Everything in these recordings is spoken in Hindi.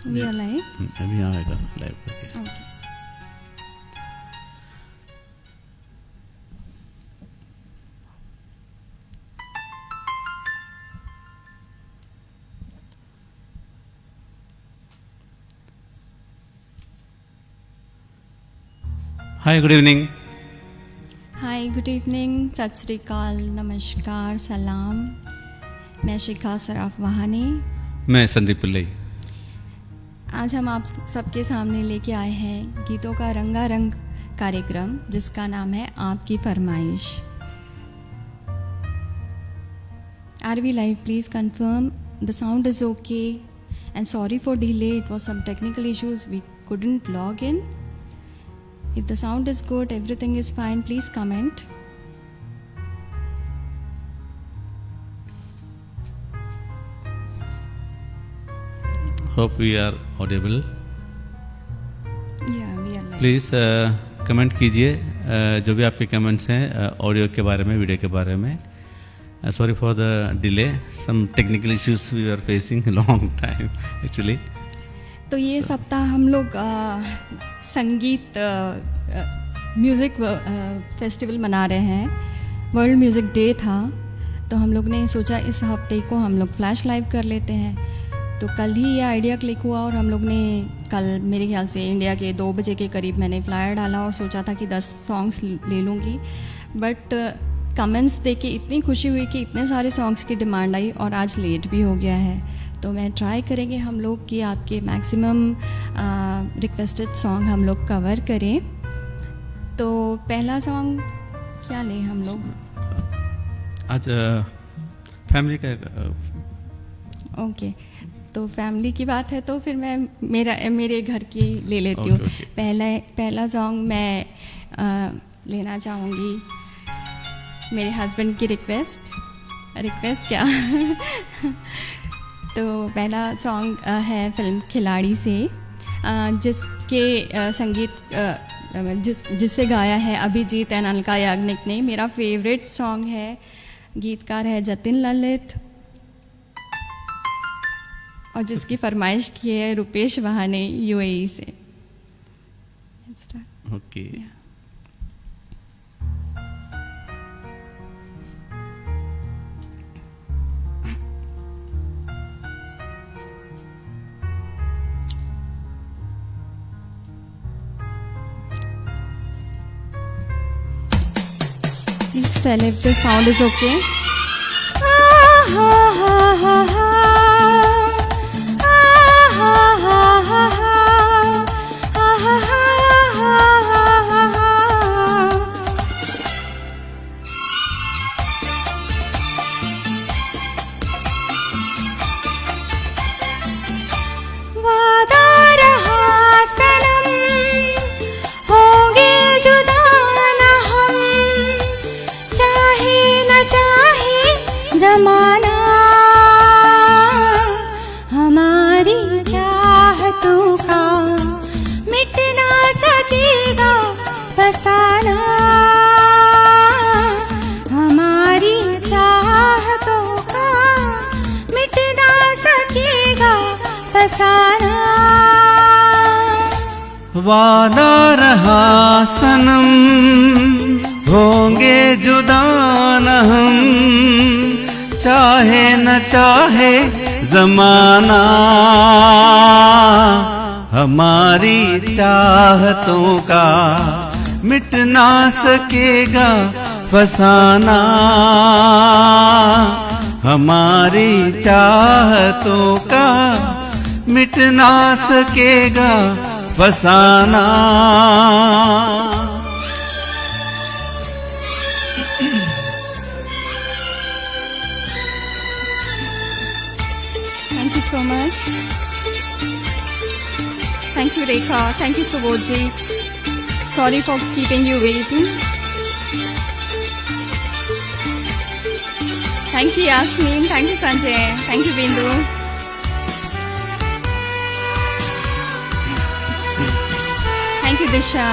We are live? अभी आएगा लाइव करके। Okay. Hi good evening. Hi good evening, सत श्री अकाल, नमस्कार, सलाम। मैं शिखा सराफ वहानी। मैं संदीप पिल्लई। आज हम आप सबके सामने लेके आए हैं गीतों का रंगारंग कार्यक्रम, जिसका नाम है आपकी फरमाइश। Are we live? Please confirm the sound is okay and sorry for delay, it was some technical issues, we couldn't log in. If the sound is good, everything is fine, please comment. Hope we are audible. Yeah, we are live. Please comment कीजिए जो भी आपके कमेंट्स हैं ऑडियो के बारे में, वीडियो के बारे में। Sorry for the delay, some technical issues we are facing long time actually. तो ये सप्ताह हम लोग संगीत म्यूज़िक फेस्टिवल मना रहे हैं। वर्ल्ड म्यूज़िक डे था, तो हम लोग ने सोचा इस हफ्ते को हम लोग फ्लैश लाइव कर लेते हैं। तो कल ही ये आइडिया क्लिक हुआ और हम लोग ने कल मेरे ख्याल से इंडिया के 2 बजे के करीब मैंने फ्लायर डाला और सोचा था कि 10 सॉन्ग्स ले लूँगी, बट कमेंट्स देख के इतनी खुशी हुई कि इतने सारे सॉन्ग्स की डिमांड आई और आज लेट भी हो गया है। तो मैं ट्राई करेंगे हम लोग कि आपके मैक्सिमम रिक्वेस्टेड सॉन्ग हम लोग कवर करें। तो पहला सॉन्ग क्या लें हम लोग? आज फैमिली का ओके, तो फैमिली की बात है तो फिर मैं मेरे घर की ले लेती हूँ। Okay. पहला सॉन्ग मैं लेना चाहूँगी मेरे हस्बैंड की रिक्वेस्ट क्या तो पहला सॉन्ग है फिल्म खिलाड़ी से, जिसके संगीत जिससे गाया है अभिजीत एंड अलका याग्निक ने। मेरा फेवरेट सॉन्ग है, गीतकार है जतिन ललित, और जिसकी फरमाइश की है रुपेश वहा ने यूएई से। Okay. Please tell if the sound is okay. वादा रहा सनम, होंगे जुदा न हम, चाहे न चाहे जमाना, हमारी चाहतों का मिट ना सकेगा फसाना, हमारी चाहतों का मिट ना सकेगा फसाना। वादा रहा सनम, होंगे जुदा न हम, चाहे न चाहे जमाना, हमारी चाहतों का मिट ना सकेगा फसाना, हमारी चाहतों का मिट ना सकेगा फसाना। Thank you so much. Thank you Rekha, thank you Subodhji. Sorry for keeping you waiting. Thank you Yasmin, thank you Sanjay, thank you Bindu. Thank you Disha.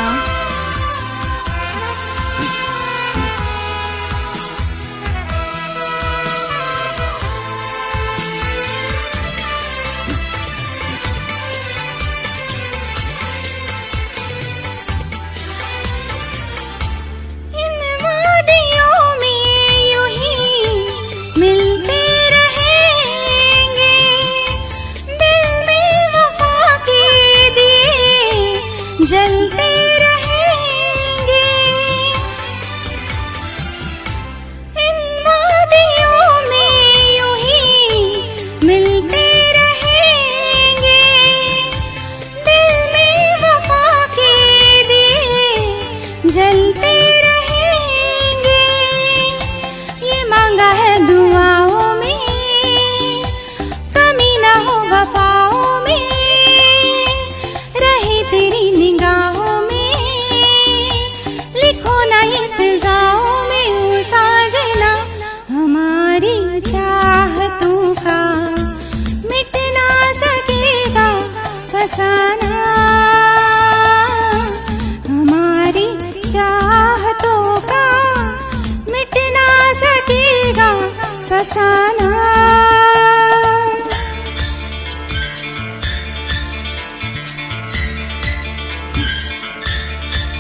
Fasana.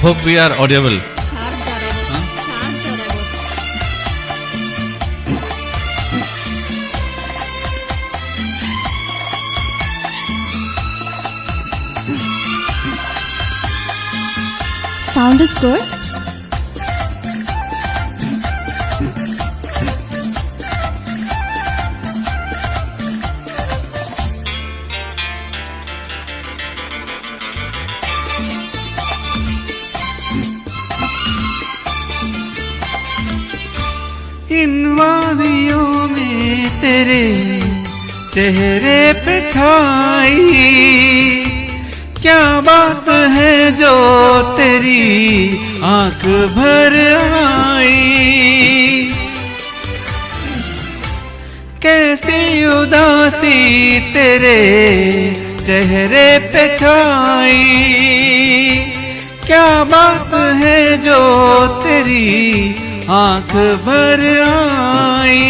Hope we are audible. Sound is good. इन वादियों में तेरे चेहरे पे छाई क्या बात है जो तेरी आंख भर आई। कैसी उदासी तेरे चेहरे पे छाई क्या बात है जो तेरी आंख भर आई।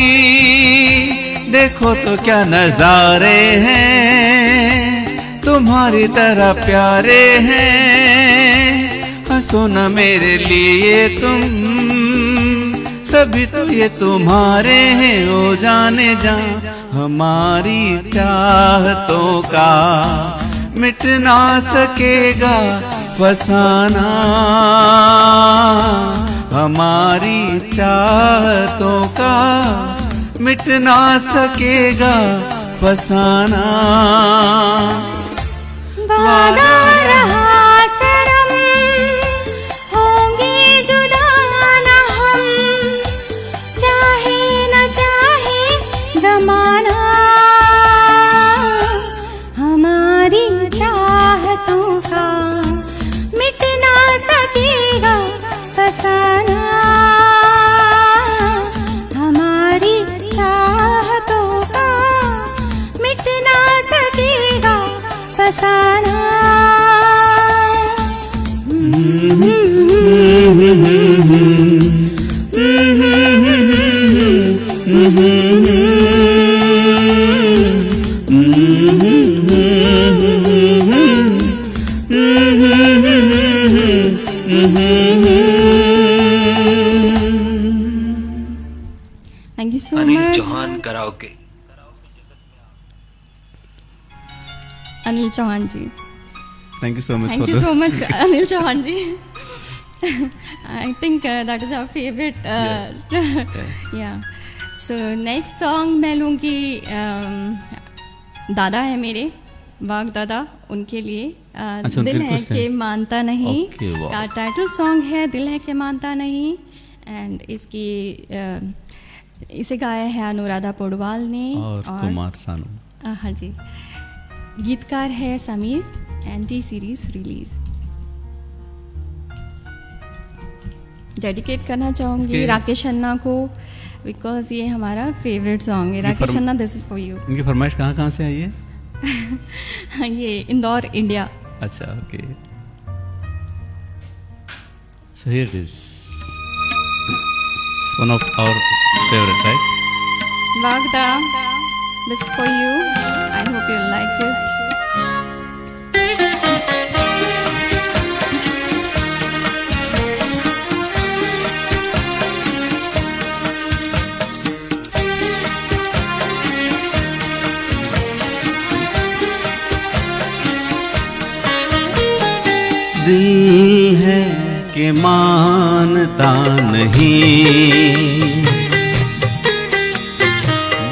देखो तो क्या नजारे हैं तुम्हारी तरह प्यारे हैं। हंसो न मेरे लिए तुम सभी तो ये तुम्हारे हैं। ओ जाने जा हमारी चाहतों का मिट ना सकेगा फसाना। हमारी चाहतों का मिट ना सकेगा फसाना। वादा रहा सनम होंगे जुदा न हम, चाहे न चाहे जमाना। हमारी चाहतों का मिट ना सकेगा फसाना। हमारी चाहतों का मिट ना सकेगा फसाना। Thank you so Anil much. Chauhan karaoke. Anil Chauhan ji, Thank you so much thank for you the so much Anil Chauhan ji. I think that is our favorite. Yeah. So next song मैं लूँगी दादा है मेरे वाग दादा, उनके लिए अच्छा, दिल उनके है रिक्वेस्ट है। कि मानता नहीं Okay, wow. का टाइटल सॉन्ग है दिल है कि मानता नहीं। एंड इसकी इसे गाया है अनुराधा पौडवाल ने और कुमार सानू। हाँ जी, गीतकार है Sameer and T series release. Dedicate करना चाहूँगी इसके- राकेश अन्ना को, बिकॉज ये हमारा फेवरेट सॉन्ग है। राकेश अन्ना, दिस इज फॉर यू। इनकी फरमाइश कहाँ से आई है? ये इंदौर, इंडिया। अच्छा, okay. So here it is. It's one of our favorite, right? Vagda, this is for you. I hope you like it. दिल है कि मानता नहीं,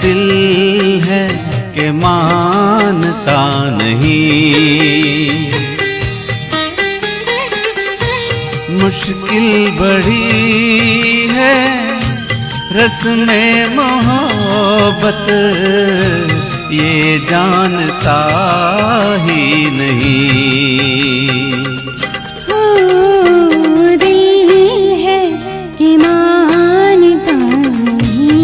दिल है कि मानता नहीं। मुश्किल बड़ी है रस्में मोहब्बत, ये जानता ही नहीं। दिल है कि मानता नहीं,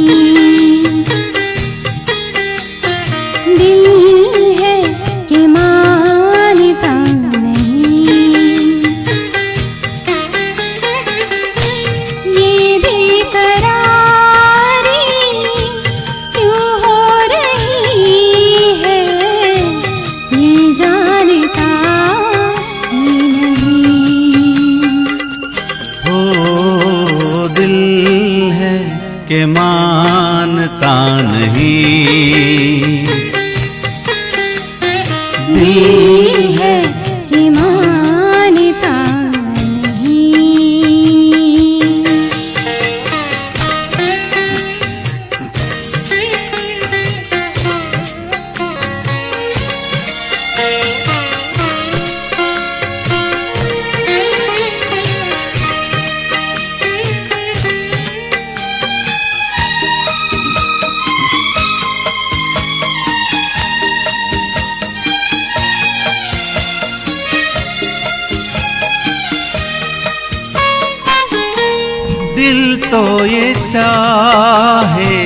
दिल है कि मानता नहीं। ये बेकरारी मानता नहीं। दिल है कि मानता नहीं। दिल तो ये चाहे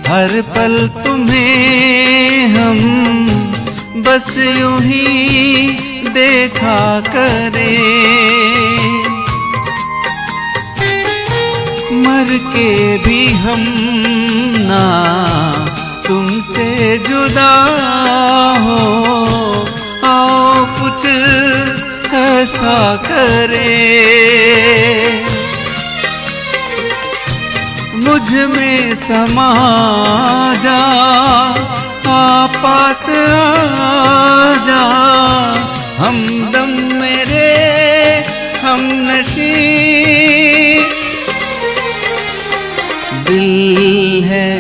हर पल तुम्हें हम बस यूं ही देखा करें। मर के भी हम ना तुमसे जुदा हो, आओ कुछ ऐसा करें। मुझ में समा जा, पास आ जा, हमदम मेरे हमनशी। दिल है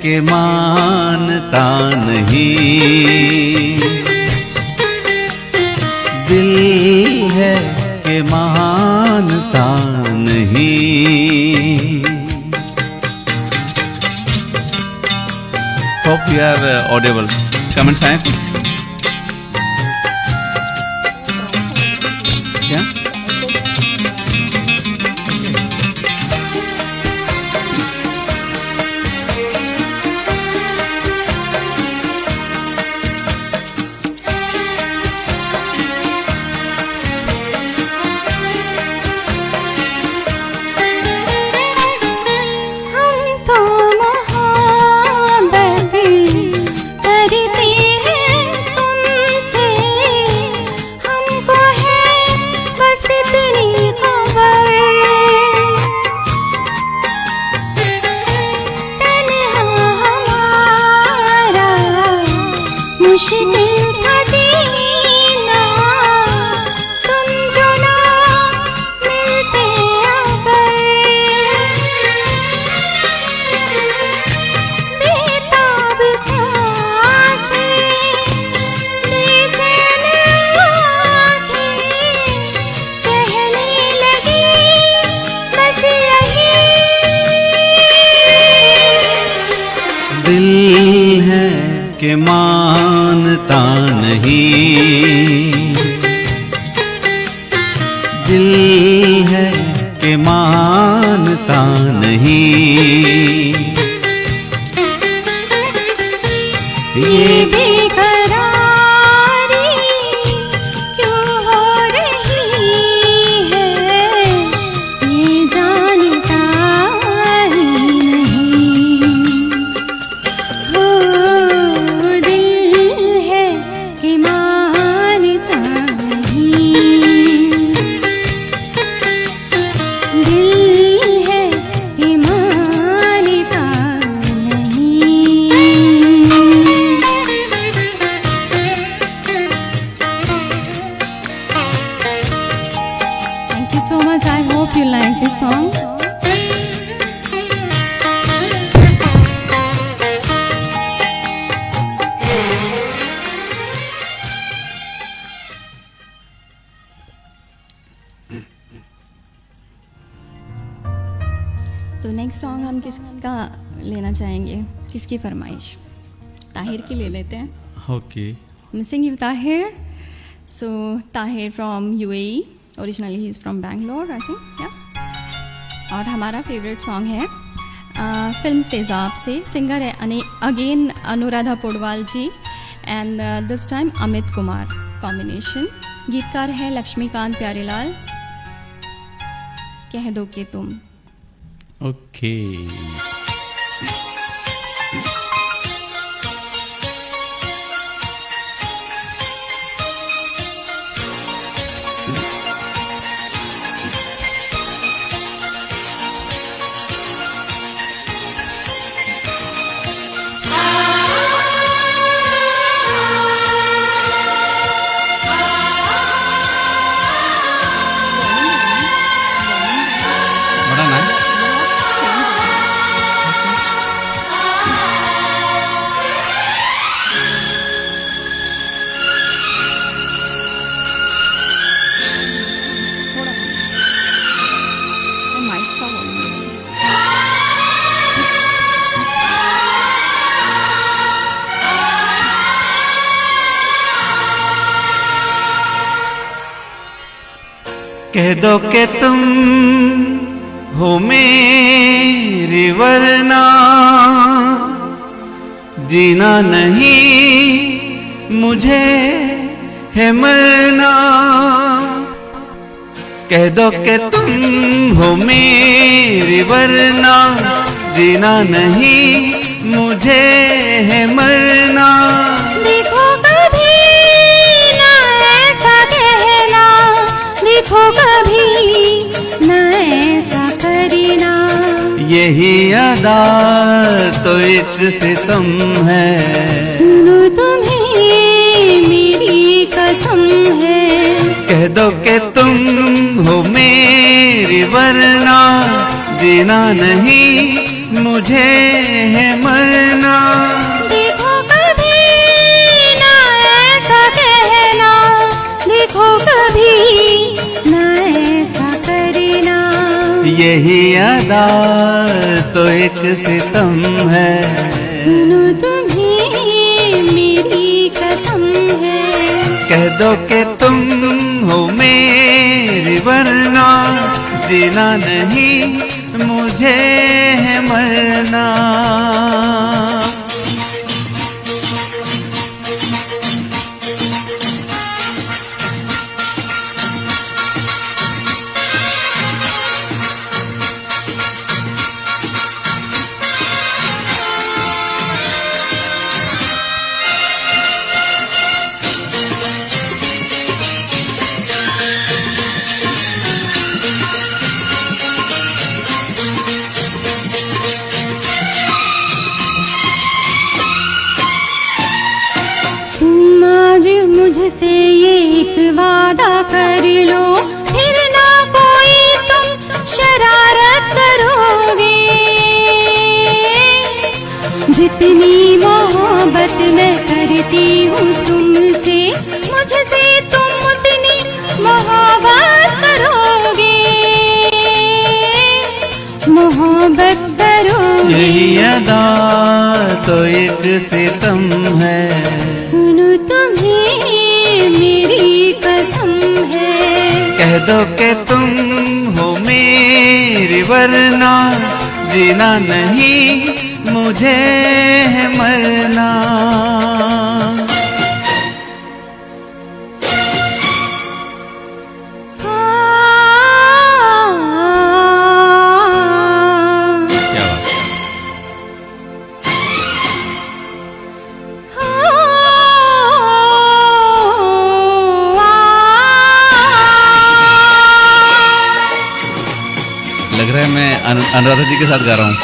कि मानता नहीं। दिल है कि मानता नहीं। Hope you are audible. Comments आए कुछ? क्या? मुश्किल था जीना तुम जो ना मिलते अगर। बेताब सांसें बेचैन आँखें कहने लगी बस यही। दिल है कि मानता नहीं। दिल है कि मानता नहीं। ये बेकरारी क्यों हो रही है, ये जानता ही नहीं। हो दिल है कि मानता नहीं। दिल है कि मानता नहीं। Thank you so much. I hope you like this song. तो नेक्स्ट सॉन्ग हम किसका लेना चाहेंगे, किसकी फरमाइश? ताहिर की ले लेते हैं। Okay. Missing you Tahir. So Tahir from UAE, originally he is from Bangalore I think. और हमारा फेवरेट सॉन्ग है फिल्म तेज़ाब से। सिंगर है again Anuradha Paudwal ji and this time Amit Kumar combination. गीतकार है लक्ष्मीकांत प्यारेलाल। कह दो कि तुम। Okay. कह दो कि तुम हो मेरी वरना जीना नहीं मुझे है मरना। कह दो कि तुम हो मेरी वरना जीना नहीं मुझे है मरना। देखो कभी ना ऐसा कहना, देखो कभी ना ऐसा करना। यही अदा तो एक सितम है, सुनो तुम्हें मेरी कसम है। कह दो कि तुम हो मेरी वरना जीना नहीं मुझे है मरना। देखो कभी ना ऐसा कहना, देखो कभी ना ऐसा करना। यही अदा तो एक सितम है, सुनो तुम्हें मेरी कसम है। कह दो कि तुम हो मेरी वरना जीना नहीं मुझे है मरना। तुम आज मुझसे ये एक वादा कर लो, फिर ना कोई तुम शरारत करोगे। जितनी मोहब्बत मैं करती हूँ तुमसे, मुझसे तुम उतनी मोहब्बत करोगे, मोहब्बत करोगे। यही अदा तो एक सितम है, सुनो तुम्हें मेरी कसम है। कह दो कि तुम हो मेरी वरना जीना नहीं मुझे है मरना। क्या बात है। लग रहा है मैं अनुराधा जी के साथ गा रहा हूँ।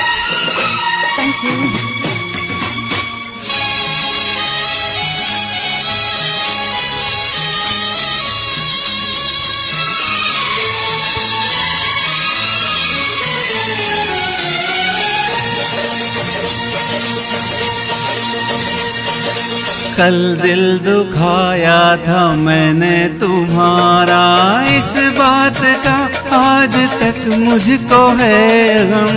कल दिल दुखाया था मैंने तुम्हारा, इस बात का आज तक मुझको है गम।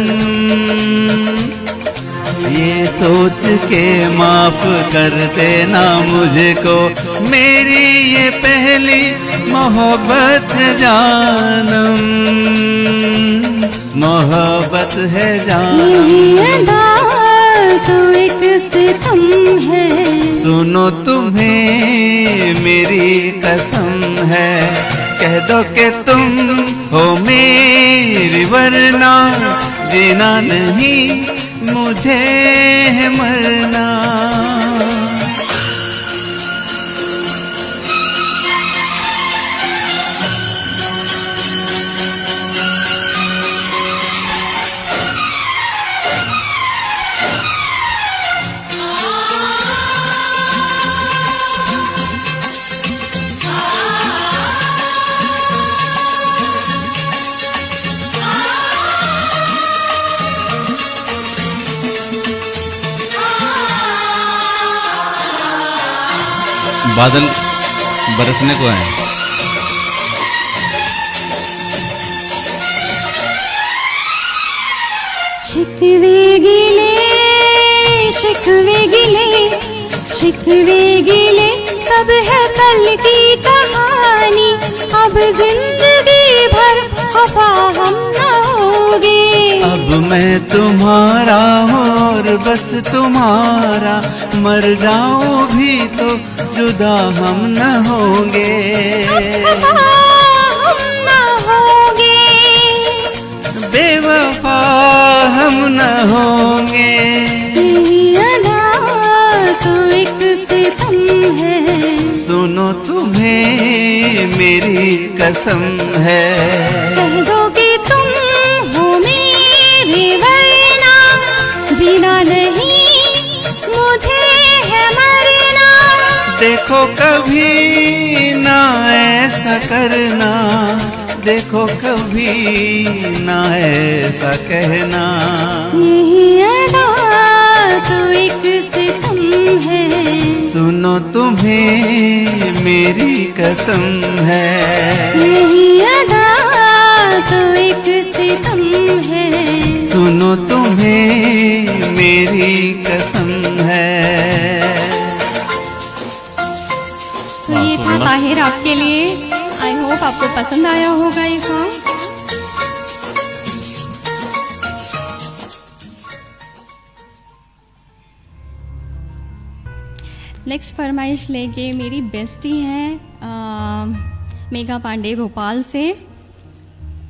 ये सोच के माफ कर देना मुझको, मेरी ये पहली मोहब्बत जानम, मोहब्बत है जानम। ये अदा तो एक सितम है, सुनो तुम्हें मेरी कसम है। कह दो कि तुम हो मेरी वरना जीना नहीं मुझे है मरना। बादल बरसने को हैं। शिकवे गिले, शिकवे गिले, शिकवे गिले सब है कल की कहानी। अब जिंदगी मैं तुम्हारा और बस तुम्हारा, मर जाऊं भी तो जुदा हम न होंगे। हम न होंगे, बेवफा हम न होंगे। तेरी अदा का एक सितम है, सुनो तुम्हें मेरी कसम है। कह दो कि तुम हो मेरे वरना जीना नहीं मुझे है मरना। देखो कभी ना ऐसा करना, देखो कभी ना ऐसा कहना। यही अदा तो एक सितम है, सुनो तुम्हें मेरी कसम है। यही अदा तो एक सितम है, सुनो तुम्हें मेरी कसम है। तो ये था ताहिर आपके लिए। आई होप आपको पसंद आया होगा ये सॉन्ग। नेक्स्ट फरमाइश लेके मेरी बेस्टी हैं मेघा पांडे भोपाल से।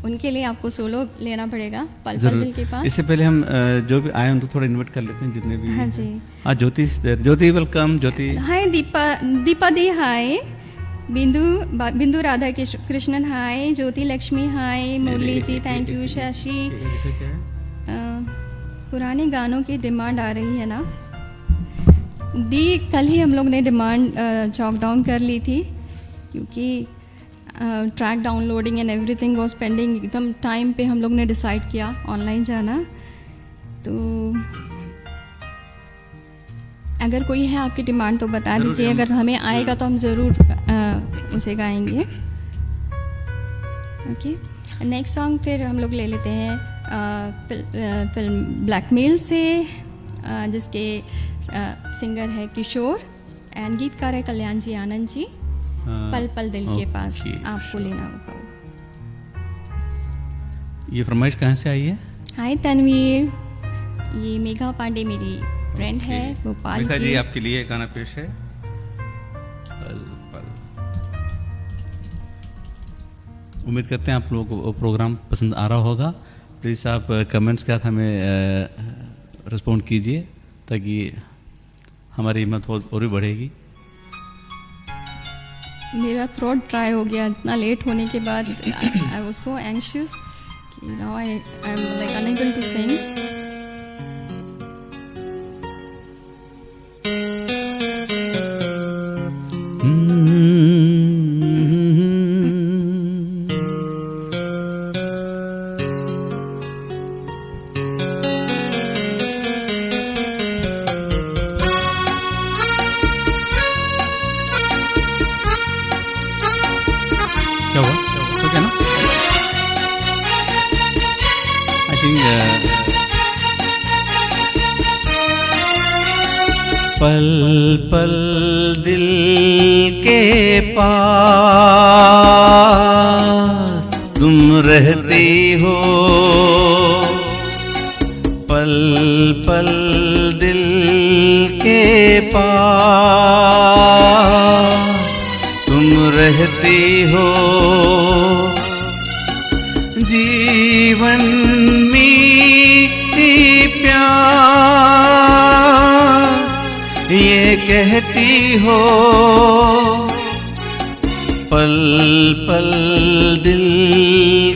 उनके लिए आपको सोलो लेना पड़ेगा पल पल दिल के पास। इससे पहले हम जो भी आए उनको थोड़ा इनवाइट कर लेते हैं जितने भी। हाँ जी। हाँ ज्योति वेलकम ज्योति। हाय दीपा दी हाय, बिंदु राधा कृष्णन हाय, ज्योति लक्ष्मी हाय, मुरली जी थैंक यू, शशि। पुराने गानों की डिमांड आ रही है ना दी। कल ही हम लोग ने डिमांड चॉक डाउन कर ली थी क्योंकि track downloading and everything was pending. एकदम टाइम पे हम लोग ने डिसाइड किया ऑनलाइन जाना। तो अगर कोई है आपकी डिमांड तो बता दीजिए, अगर हमें आएगा तो हम ज़रूर उसे गाएंगे। ओके, नेक्स्ट सॉन्ग फिर हम लोग ले लेते हैं फिल्म ब्लैकमेल से, जिसके सिंगर है किशोर एंड गीतकार है कल्याण जी आनंद जी। पल पल दिल के पास आपको लेना होगा। ये फरमाइश कहाँ से आई है? हाय तनवीर, ये मेघा पांडे मेरी फ्रेंड है भोपाल मेघा की। जी आपके लिए गाना पेश है पल पल। उम्मीद करते हैं आप लोगों को प्रोग्राम पसंद आ रहा होगा। प्लीज़ आप कमेंट्स के साथ हमें रिस्पॉन्ड कीजिए ताकि हमारी हिम्मत और भी बढ़ेगी। मेरा थ्रोट ड्राई हो गया इतना लेट होने के बाद। आई वाज सो एंशियस कि now I am like unable to sing. क्या हुआ? सो क्या ना? आई थिंक पल पल दिल के पास तुम रहती हो, पल पल दिल के पास तुम रहती हो। जीवन मीठी प्यास ये कहती हो, पल पल दिल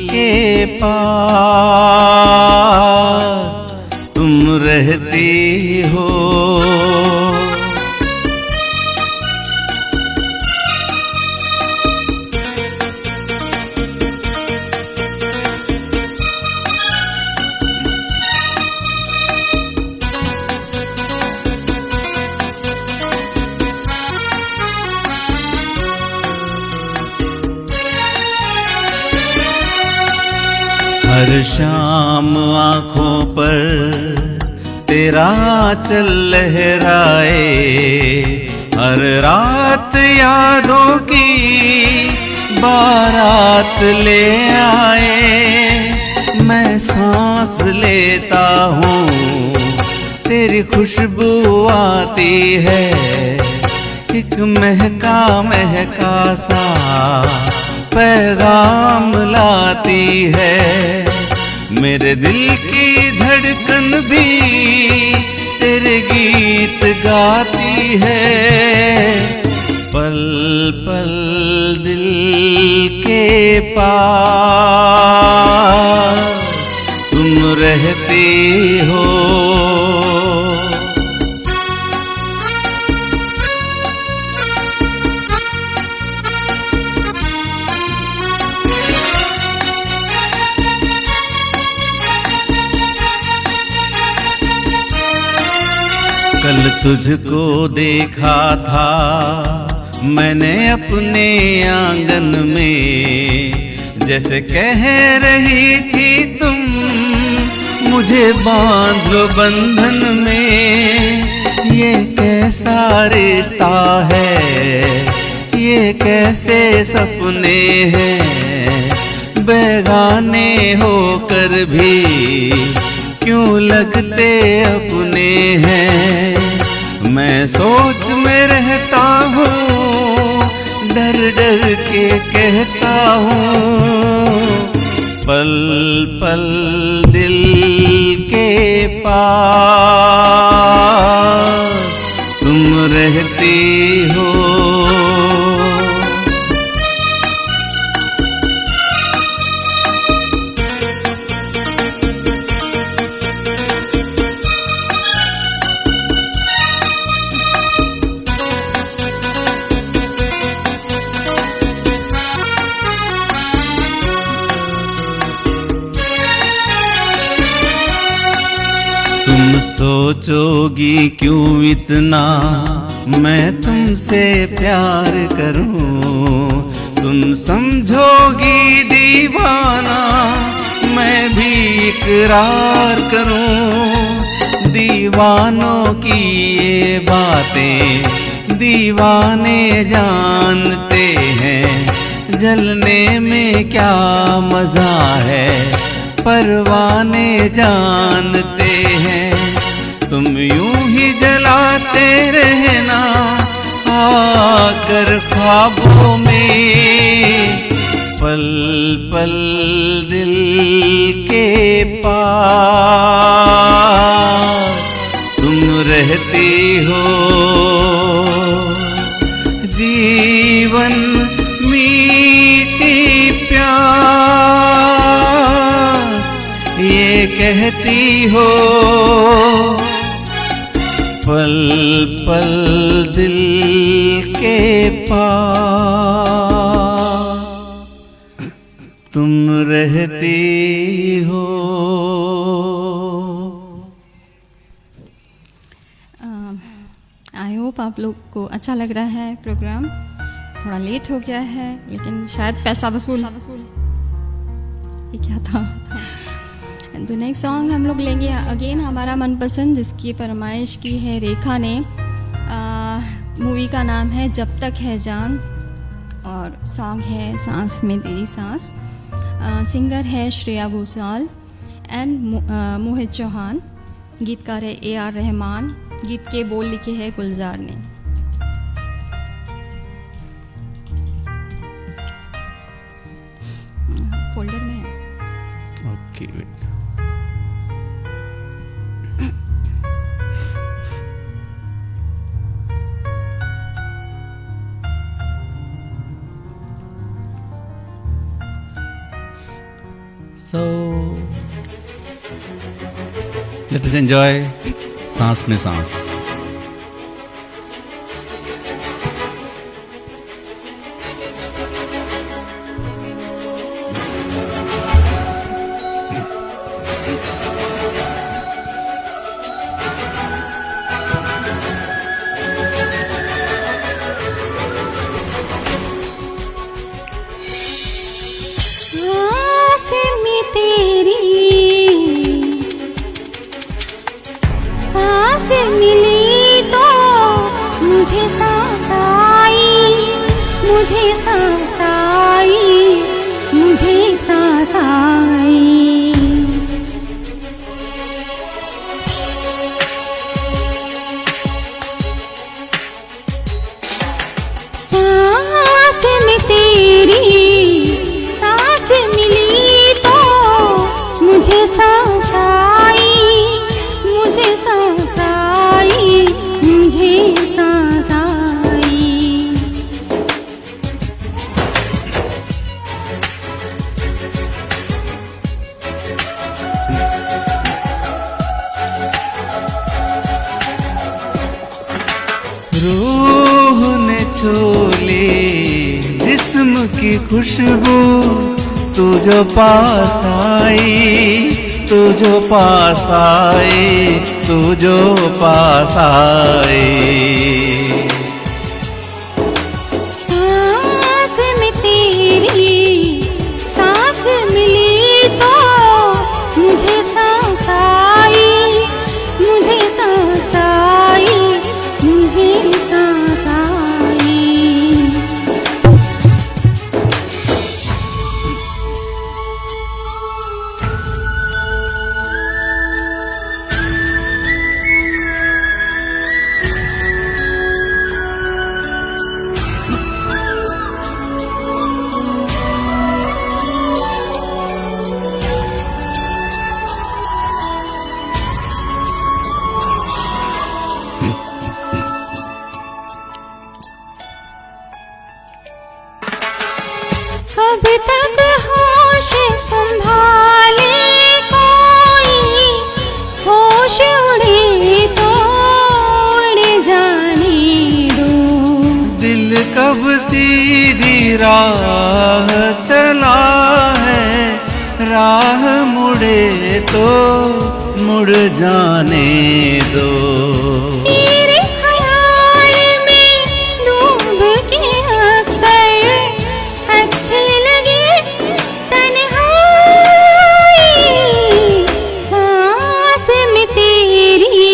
के पास तुम रहती हो। हर शाम आँखों पर तेरा चल लहराए, हर रात यादों की बारात ले आए। मैं सांस लेता हूँ, तेरी खुशबू आती है, एक महका महका सा पैगाम लाती है। मेरे दिल की धड़कन भी तेरे गीत गाती है। पल पल दिल के पास तुम रहती हो। कल तुझको देखा था मैंने अपने आंगन में, जैसे कह रही थी तुम मुझे बांध लो बंधन में। ये कैसा रिश्ता है, ये कैसे सपने हैं, बेगाने होकर भी क्यों लगते अपने हैं। मैं सोच में रहता हूँ, डर डर के कहता हूँ, पल पल दिल के पास तुम रहती हो। तुम सोचोगी क्यों इतना मैं तुमसे प्यार करूं, तुम समझोगी दीवाना मैं भी इकरार करूं। दीवानों की ये बातें दीवाने जानते हैं, जलने में क्या मजा है परवाने जानते हैं। तुम यूं ही जलाते रहना आकर ख्वाबों में, पल पल दिल के पास तुम रहती हो। जीवन मीठी प्यास ये कहती हो, पल पल दिल के पास तुम रहती हो। आई होप आप लोग को अच्छा लग रहा है प्रोग्राम। थोड़ा लेट हो गया है लेकिन शायद पैसा वसूल ये क्या था। द नेक्स्ट सॉन्ग हम लोग लेंगे अगेन हमारा मनपसंद, जिसकी फरमाइश की है रेखा ने। मूवी का नाम है जब तक है जान और सॉन्ग है सांस में तेरी सांस। सिंगर है श्रेया घोषाल एंड मोहित चौहान। गीतकार है AR रहमान। गीत के बोल लिखे हैं गुलजार ने। फोल्डर में है। Okay wait. So let us enjoy सांस में सांस। सांस में तेरी सांस मिली तो मुझे सांस आई, मुझे सांस आई, मुझे सांस आई। सांस में तेरी सांस मिली तो मुझे सांस आई, मुझे सांस आई, मुझे सांस आई। रूह ने छोली जिस्म की खुशबू, तू जो पास आई, तू जो पास आई, तू जो पास आई। सांस में तेरी सांस मिली तो मुझे सांस आई, मुझे सांस आई, मुझे सांस आई। कब तक होश संभाले कोई, होश उड़े तो उड़ जाने दो। दिल कब सीधी राह चला है, राह मुड़े तो मुड़ जाने दो। तेरे ख्याल में डूब के अक्सर अच्छी लगे तन्हाई। सांस में तेरी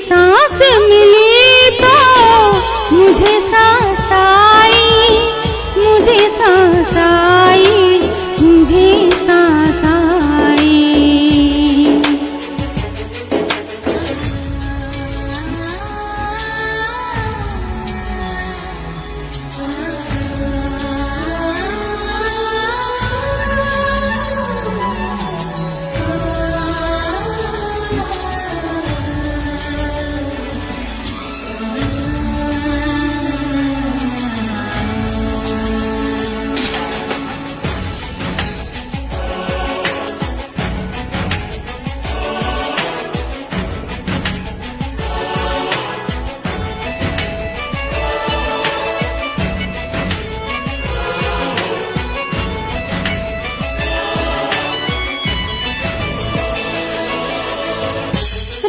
सांस मिली तो मुझे सांस आई, मुझे सांस आई, मुझे सांस आई।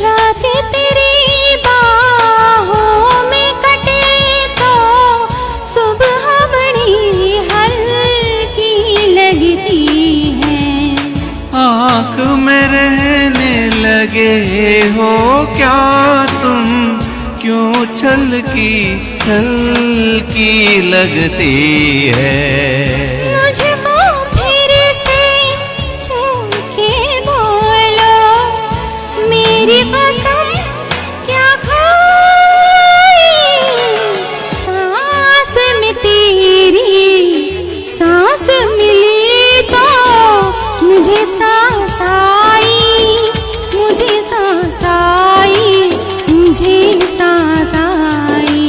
रातें तेरी बाहों में कटे तो सुबह बड़ी हल्की लगती है। आँख में रहने लगे हो क्या तुम, क्यों छलकी छलकी लगती है। मुझको फिर से छू के बोलो, मेरी कसम क्या खाई। सांस में तेरी सांस मिली तो मुझे सांस आई, मुझे सांस आई, मुझे सांस आई।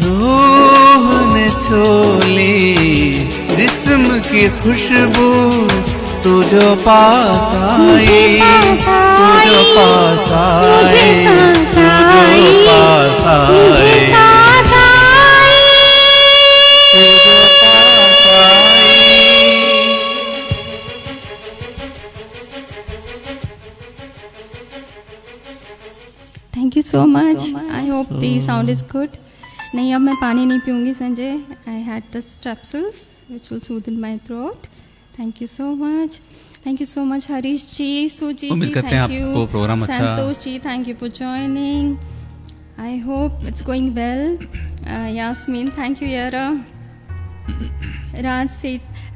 रूह ने छोली जिस्म की खुशबू, तू जो पास आई, तू जो पास आई, तू जो पास आई, तू जो पास आई। Thank you so much. I hope the sound is good. नहीं, अब मैं पानी नहीं पीऊँगी Sanjay. I had the Strepsils which will soothe in my throat. Thank you so much. Thank you so much Harish ji, Suji Ummeed जी, करते हैं थैंक आपको यू, प्रोग्राम अच्छा- Santosh ji, thank you for joining. I hope it's going well. Yasmin, thank you यारा।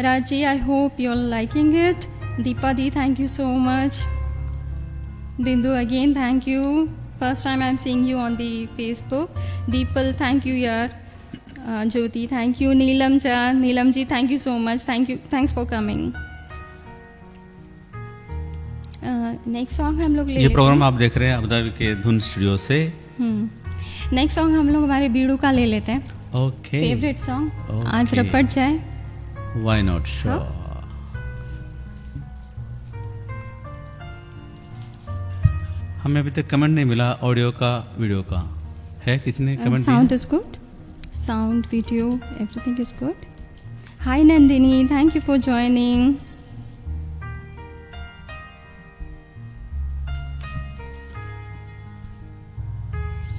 Raj ji, I hope you're liking it. Deepa di, thank you so much. Bindu again, thank you. First time I'm seeing you on the Facebook. Deepal, thank you yaar. Jyoti, thank you. Neelam ji, thank you so much. Thanks for coming. Next song हम लोग ले ये प्रोग्राम आप देख रहे हैं अबुधाबी के धुन स्टूडियो से। नेक्स्ट सॉन्ग हम लोग हमारे बीड़ू का ले लेते हैं। Okay, favourite song Okay. आज रपट जाए। Why not, sure. हमें अभी तक कमेंट नहीं मिला ऑडियो का, वीडियो का। है किसी ने कमेंट साउंड दिया? Is good, sound video everything is good. Hi Nandini, thank you for joining.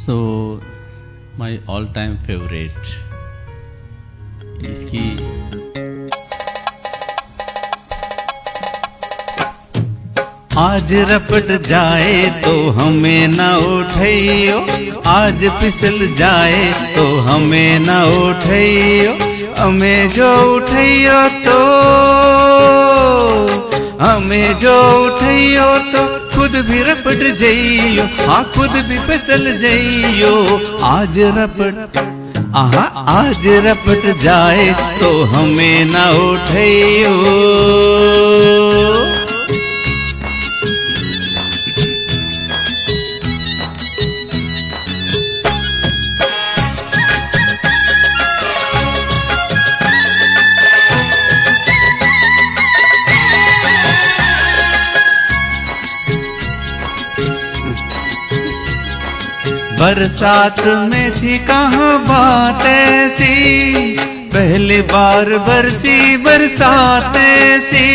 So my all time favourite इसकी आज रपट जाए तो हमें न उठाइयो, आज फिसल जाए तो हमें न उठाइयो, हमें जो उठाइयो तो हमें जो उठाइयो तो खुद भी रपट जाइयो, हाँ खुद भी फिसल जाइयो। आज रपट आज रपट जाए तो हमें न उठाइयो। बरसात में थी कहाँ बात ऐसी, पहली बार बरसी बरसात ऐसी,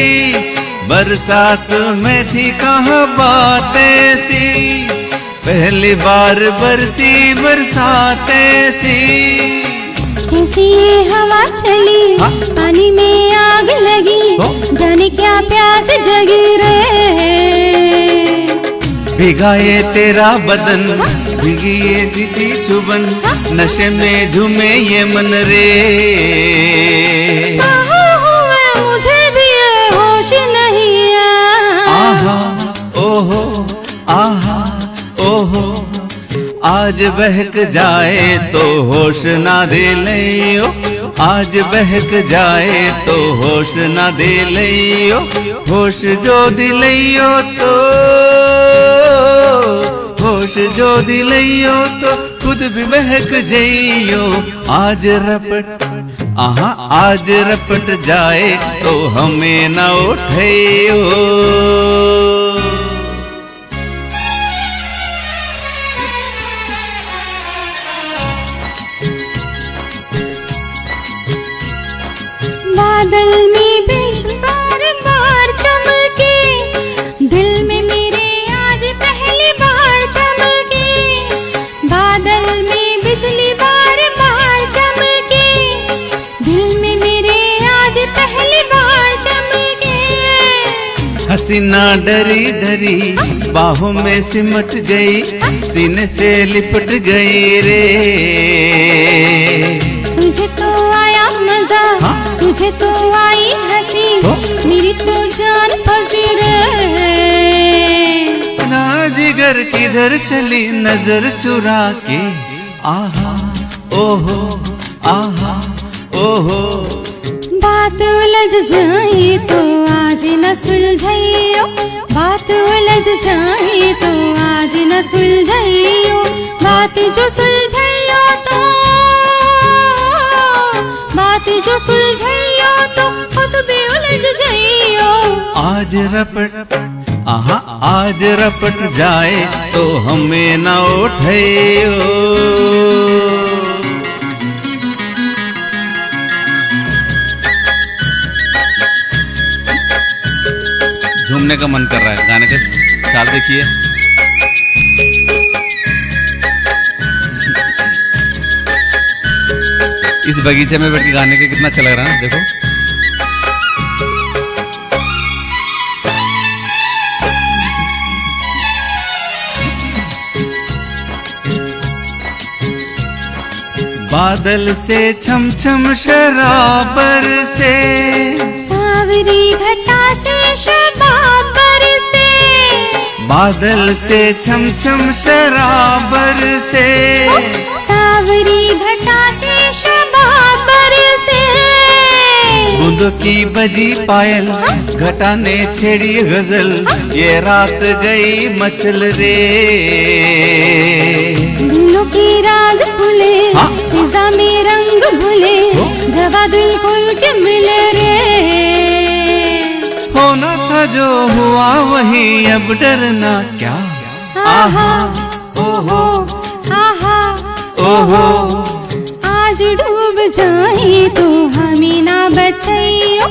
बरसात में थी कहाँ बात ऐसी, पहली बार बरसी बरसात ऐसी। कैसी ये हवा चली, पानी में आग लगी, जाने क्या प्यास जगी रे। भिगाए तेरा बदन, भीगी ये दीदी चुबन, नशे में झूमे ये मन रे। मुझे भी होश नहीं आहा ओहो, आहा ओहो, आज बहक जाए तो होश ना दे लियो, आज बहक जाए तो होश ना दे लियो, होश जो दिलियो तो होश जो दिलियो तो खुद भी बहक जाइयो। आज रपट आज रपट जाए तो हमें न उठाइयो। बादल में बिजली बार बार चमके, दिल में मेरे आज पहली बार चमके। बादल में बिजली बार बार चमके, दिल में मेरे आज पहली बार चमके। हसीना डरी डरी बाहों में सिमट गई, सीने से लिपट गई रे। तुझे तो आया मजा, तुझे तो आई हंसी, मेरी तो जान फंसी रे। ना जिगर किधर चली नजर चुरा के, आहा ओहो, आहा ओहो। बात उलझ जाए तो आज न सुलझाइयो, बात उलझ जाए तो आज न सुलझाइयो, बात जो सुलझाइयो तो बात जो सुलझाइयो तो खुद भी उलझ जाइयो। आज रपट आज रपट जाए तो हमें न उठाइयो। झूमने का मन कर रहा है, गाने के चाल देखिए। इस बगीचे में बैठ के गाने के कितना अच्छा लग रहा है, देखो। बादल से छम छम शराबर से, सावरी घटा से शबाबर से, बादल से छम छम शराबर से, सावरी घटा से शबाबर से, बूंदों की बजी पायल, घटा ने छेड़ी गजल, ये रात गई मचल रे। दिलों की राज खुले, फिजा में रंग भुले, जवा दिल खुल के मिले रे। होना था जो हुआ वही, अब डरना क्या। आहा ओहो आहा ओहो आज डूब जाए तो हमें ना बचाइयो,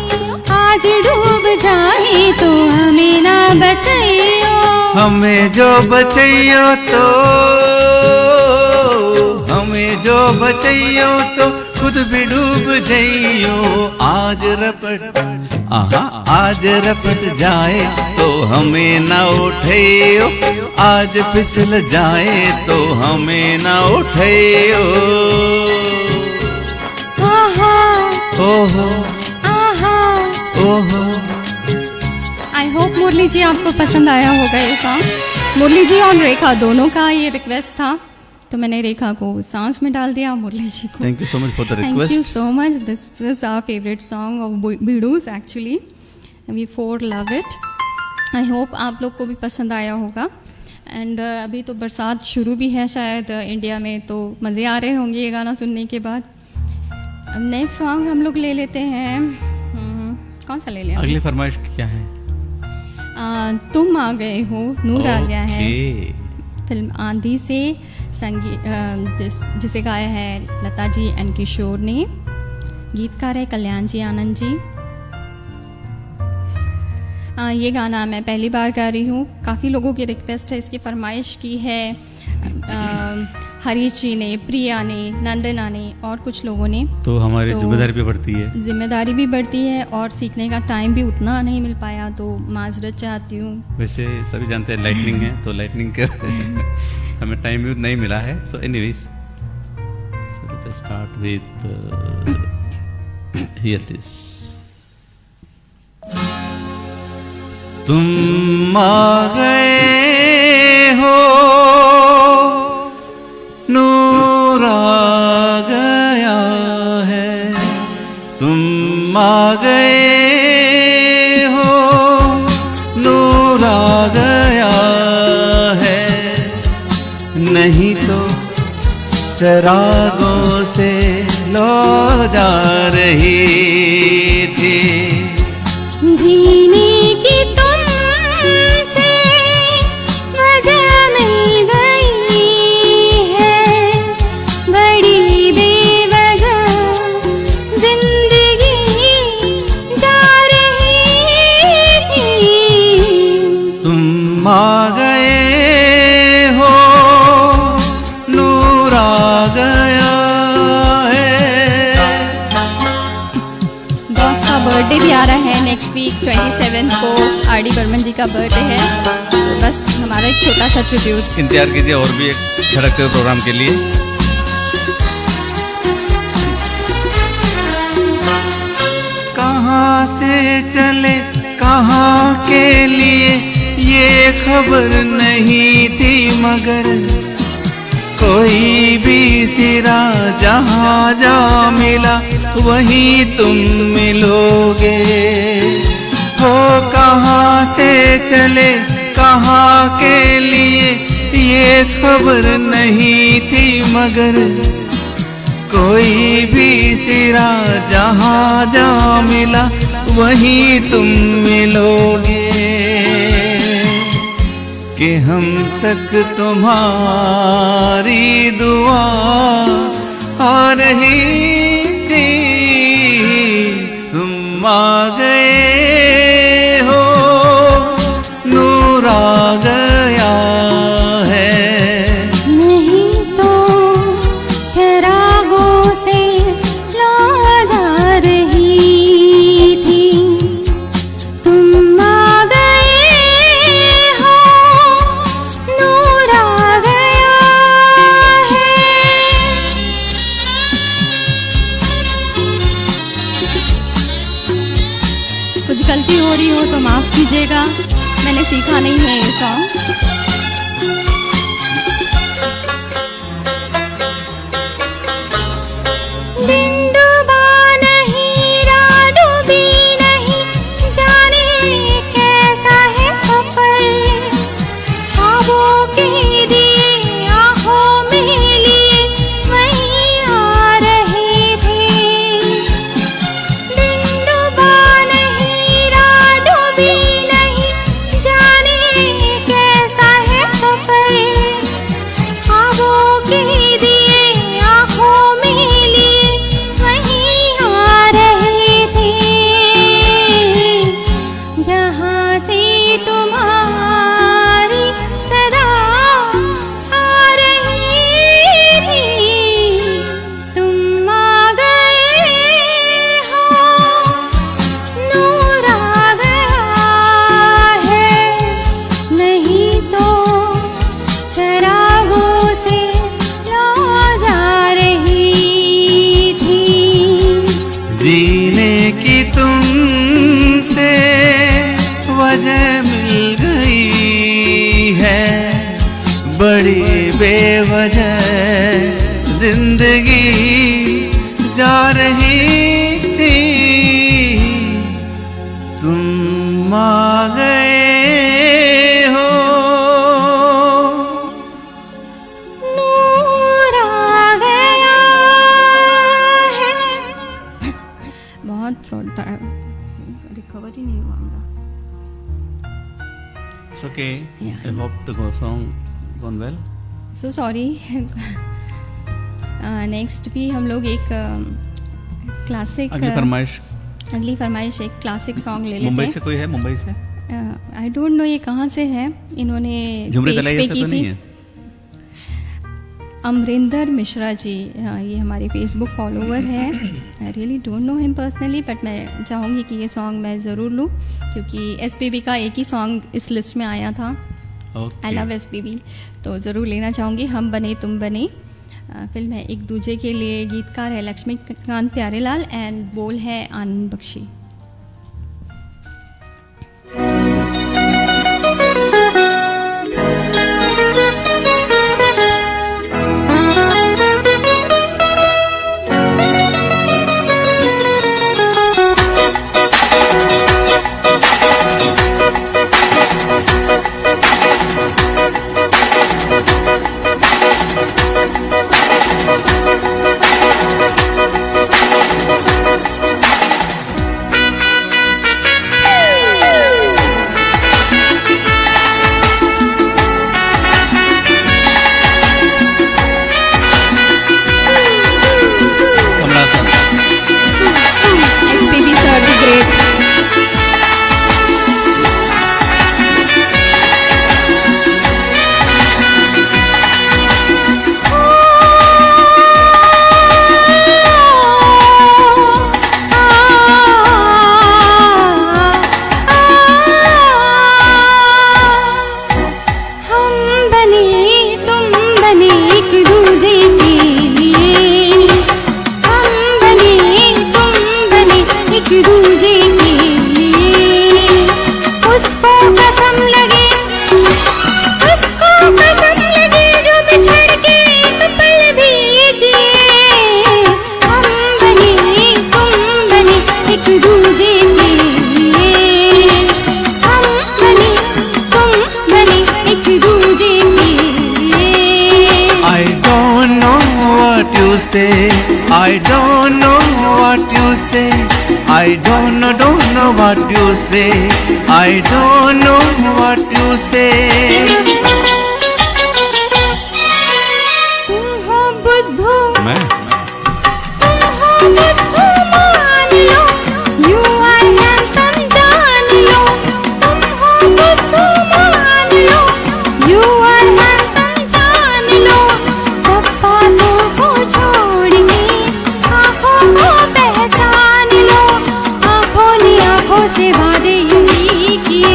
आज डूब जाए तो हमें ना बचाइयो। हमें जो बचाइयो तो, हमें जो बचाइयो तो खुद भी डूब जाइयो। आज रपट आहा आज रपट जाए तो हमें ना उठाइयो, आज फिसल जाए तो हमें ना उठाइयो। आहा ओहो आहा ओहो। आई होप मुरली जी आपको पसंद आया होगा ये सॉन्ग। मुरली जी और रेखा दोनों का ये रिक्वेस्ट था, तो मैंने रेखा को सांस में डाल दिया, मुरली जी को। Thank you so much for the Thank you request. so much. This is our favorite song of Bidus actually. We four love it. I hope आप लोग को भी पसंद आया होगा। एंड अभी तो बरसात शुरू भी है शायद इंडिया में, तो मज़े आ रहे होंगे ये गाना सुनने के बाद। अब नेक्स्ट सॉन्ग हम लोग ले लेते हैं, कौन सा ले लें? अगली फरमाइश क्या है? तुम आ गए हो, नूर आ गया है। Okay. फिल्म आंधी से जिसे गाया है लता जी एंड किशोर ने, गीतकार है कल्याण जी आनंद जी। ये गाना मैं पहली बार गा रही हूँ, काफ़ी लोगों की रिक्वेस्ट है, इसकी फरमाइश की है हरीश जी ने, प्रिया ने, नंदना ने और कुछ लोगों ने। तो हमारी तो जिम्मेदारी भी बढ़ती है। जिम्मेदारी भी बढ़ती है और सीखने का टाइम भी उतना नहीं मिल पाया, तो माजरत चाहती हूँ। वैसे सभी जानते हैं लाइटनिंग है, तो लाइटनिंग का हमें टाइम भी नहीं मिला है। So anyways, so let us start with here this. तुम आ गए हो, नूर आ गया है। तुम आ गए हो, नूर आ गया है। नहीं तो चरागों से लो जा रही थी। जीने की तुमसे वजह मिल गई है, बड़ी बेवजह जिंदगी जा रही थी। तुम आ गए हो, नूर आ गया है। बॉस का बर्थडे भी आ रहा है नेक्स्ट वीक 27 को, आर.डी. बर्मन जी का बर्थडे है, तो बस हमारा एक छोटा सा ट्रिब्यूट। इंतजार कीजिए और भी एक धड़कते हुए प्रोग्राम के लिए। कहाँ से चले कहाँ के लिए ये खबर नहीं थी, मगर कोई भी सिरा जहाँ जा मिला वहीं तुम मिलोगे। हो कहाँ से चले कहाँ के लिए ये खबर नहीं थी, मगर कोई भी सिरा जहाँ जा मिला वहीं तुम मिलोगे। कि हम तक तुम्हारी दुआ आ रही थी। तुम आ गए हो, नूर आ गया है। नहीं तो चरागों से ला जा रही थी। तुम आ गए हो, नूर आ गया है। कुछ गलती हो रही हो तो माफ़ कीजिएगा। मैंने सीखा नहीं है ये सॉन्ग। दिन डूबा नहीं, रात डूबी नहीं, जाने कैसा है सफर। ख्वाबों के दिए आँखों में लिए वहीं आ रहे थे। दिन डूबा नहीं, रात डूबी नहीं, जाने कैसा है सफर। ख्वाबों के दिए आँखों में लिए वहीं आ रहे थे। जहाँ से तुम्हारी सदा आ रही थी, तुम आ गए हो, नूर आ गया है। नहीं तो चरागों से लौ जा रही थी। जीने की तुमसे वजह मिल गई है, बड़ी बेवजह जिंदगी जा रही थी। तुम आ गए हो, नूर आ गया है। बहुत थ्रोट रिकवर ही नहीं हुआ मेरा। It's okay. Yeah. I hope the song gone well. So sorry. Next भी हम लोग एक क्लासिक अगली फरमाइश एक क्लासिक सॉन्ग ले लेते मुंबई हैं। से कोई है? मुंबई से आई डोंट नो ये कहाँ से है, इन्होंने झुमरी पेज तलाई पे ऐसा की तो नहीं थी। है? अमरिंदर मिश्रा जी, ये हमारे फेसबुक फॉलोवर है। I really don't know him personally, but मैं चाहूँगी कि ये सॉन्ग मैं ज़रूर लूँ, क्योंकि एसपीबी का एक ही सॉन्ग इस लिस्ट में आया था। आई लव एसपीबी, तो ज़रूर लेना चाहूँगी। हम बने तुम बने फिल्म है एक दूजे के लिए। गीतकार है लक्ष्मीकांत प्यारेलाल एंड बोल है Anand Bakshi. SPB sir the great. हम बने तुम बने एक दूजे के लिए। हम बने तुम बने एक दूजे के लिए। उसको कसम लगे, उसको कसम लगे जो बिछड़ के एक पल भी जिए। हम बने तुम बने एक दूजे के लिए। हम बने तुम बने एक दूजे के लिए। I don't know what you say. I don't know what you say. I don't know what you say. I don't know what you say. तुम हो बुद्धू, मैं तुम हो बुद्धू मान लो। You are handsome जान लो। तुम हो बुद्धू मान लो। You are handsome जान लो। सब बातों को छोड़ के आँखों को पहचान लो। आँखों ने आँखों से वादे यूं ही किए।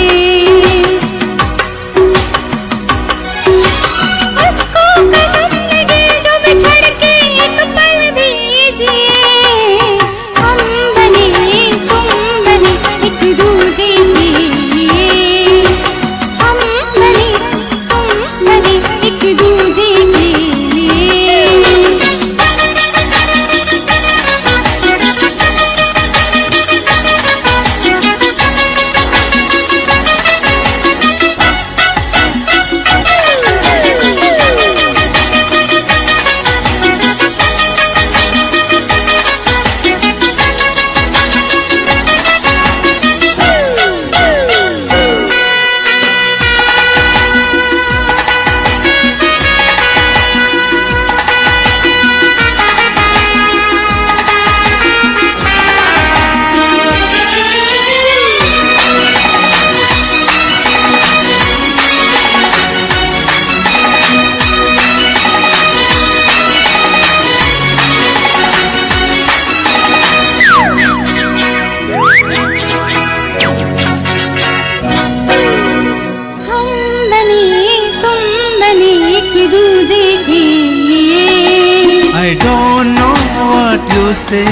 I don't know what you say.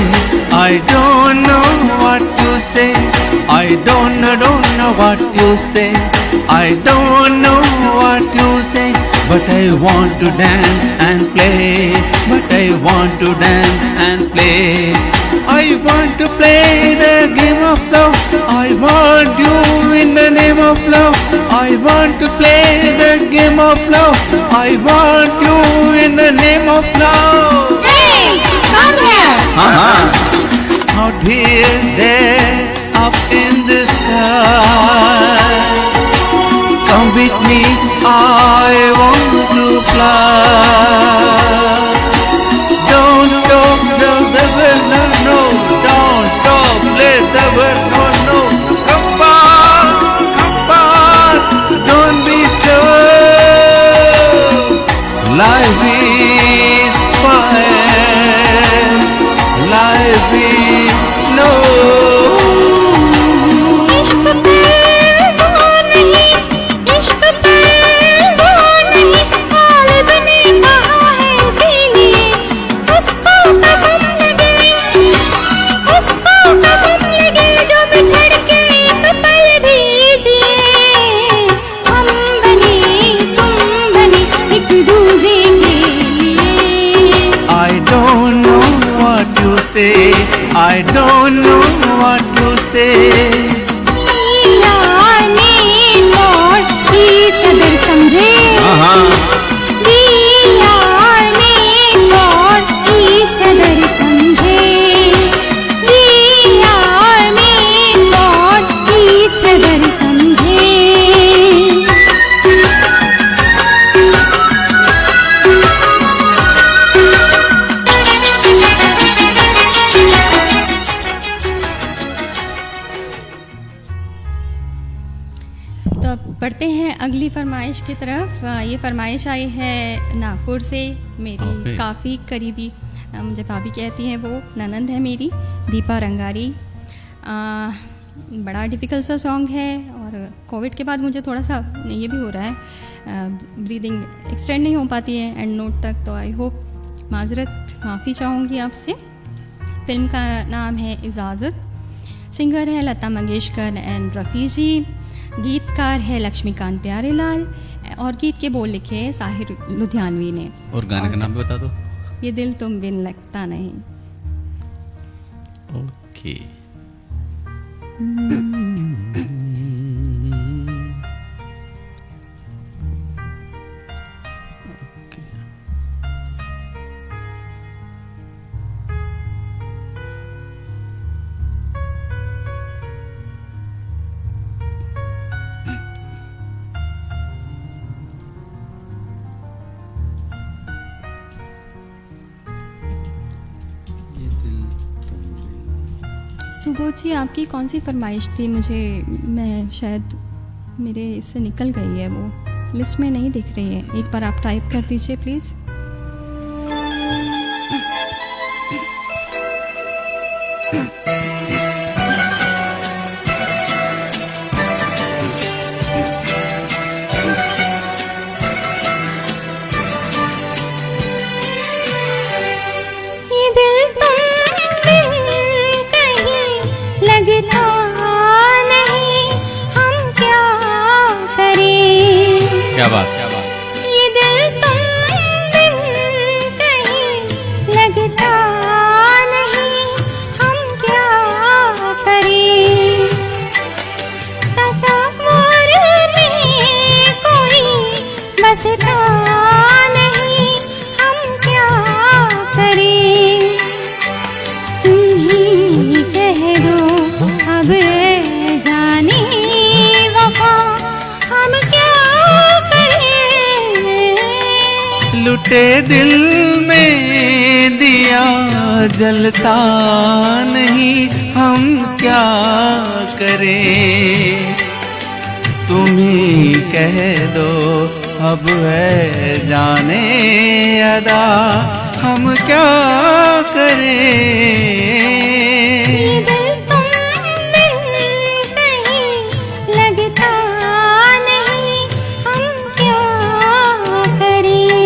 I don't know what you say. I don't know what you say. I don't know what you say. But I want to dance and play. But I want to dance and play. I want to play the game of love. I want you in the name of love. I want to play the game of love. I want you in the name of love. Hey, come here. Out here, there, up in the sky. Come with me, I want to fly. Don't stop, no, the world, no, no. Don't stop, let the world know, no. Come past, don't be slow. Life is fire, life is slow. इश्क पे जोर नहीं, इश्क पे जोर नहीं, गालिब ने कहा है इसीलिए उसको कसम लगे जो बिछड़ के एक पल भी जिए। हम बने तुम बने एक दूजे के लिए। I don't know what to say. I don't know what to say. We are made for each other, समझे? We are made for each other, समझे? We are made for each other, समझे? तो अब बढ़ते हैं अगली फरमाइश की तरफ। ये फरमाइश आई है नागपुर से, मेरी Okay. काफ़ी करीबी मुझे भाभी कहती हैं, वो ननंद है मेरी, दीपा रंगारी। बड़ा डिफ़िकल्ट सा सॉन्ग है और कोविड के बाद मुझे थोड़ा सा ये भी हो रहा है, ब्रीदिंग एक्सटेंड नहीं हो पाती है एंड नोट तक। तो आई होप माफ़ी चाहूँगी आपसे। फिल्म का नाम है इजाज़त, सिंगर है लता मंगेशकर एंड रफ़ी जी, गीतकार है लक्ष्मीकांत प्यारेलाल और गीत के बोल लिखे हैं साहिर लुधियानवी ने। और गाने का नाम भी बता दो। ये दिल तुम बिन लगता नहीं। ओके। सुबोध जी, आपकी कौन सी फरमाइश थी? मैं शायद मेरे इससे निकल गई है, वो लिस्ट में नहीं दिख रही है। एक बार आप टाइप कर दीजिए प्लीज़। ये दिल तुम बिन कहीं लगता नहीं, हम क्या करें? क्या बात। ये दिल तुम बिन कहीं लगता नहीं, हम क्या करें? तस्वीर में कोई बसता नहीं, हम क्या करें? तुम ही कह दो अब जाने वफा, हम क्या करें? लुटे दिल में दिया जलता नहीं, हम क्या करें? तुम ही कह दो अब है जाने अदा, हम क्या करें? ये दिल तुम बिन कहीं लगता नहीं, हम क्या करें?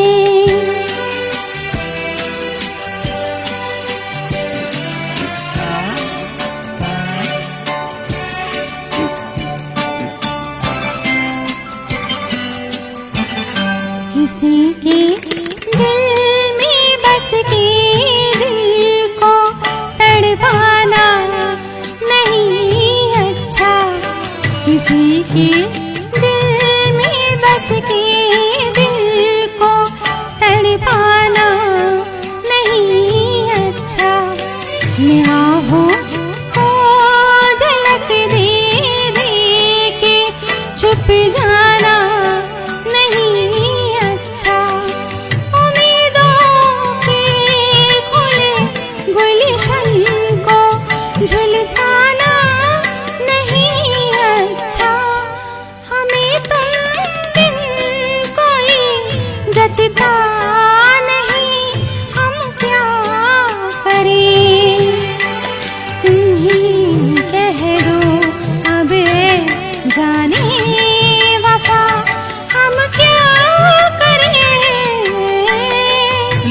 निगाहों को झलक दे दे के छुप जाना नहीं अच्छा। उम्मीदों के खुले गुलशन को झुलसाना नहीं अच्छा। हमें तुम बिन कोई जचता नहीं, हम क्या करें। तुम ही कह दो अब जाने वफा, हम क्या करें।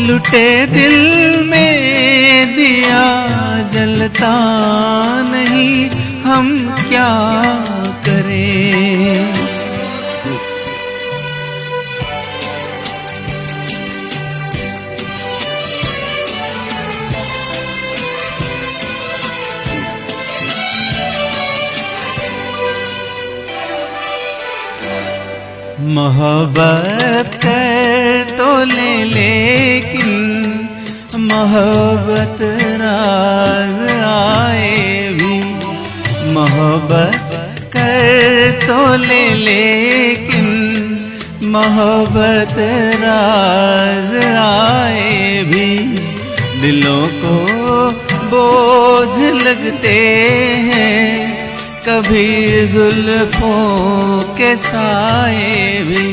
लुटे दिल में दिया जलता नहीं, हम क्या करें। मोहब्बत कर तो ले लेकिन मोहब्बत राज आए भी। मोहब्बत कर तो ले लेकिन मोहब्बत राज आए भी। दिलों को बोझ लगते हैं कभी जुल्फों के साए भी।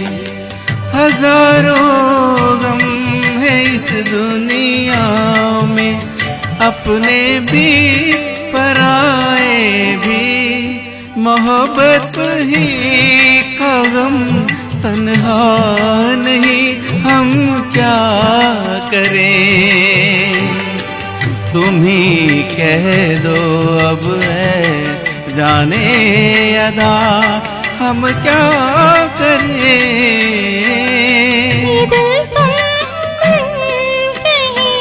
हजारों गम है इस दुनिया में, अपने भी पराए भी। मोहब्बत ही का गम तन्हा नहीं, हम क्या करें। तुम ही कह दो अब है जाने अदा, हम क्या करें। ये दिल तुम बिन कहीं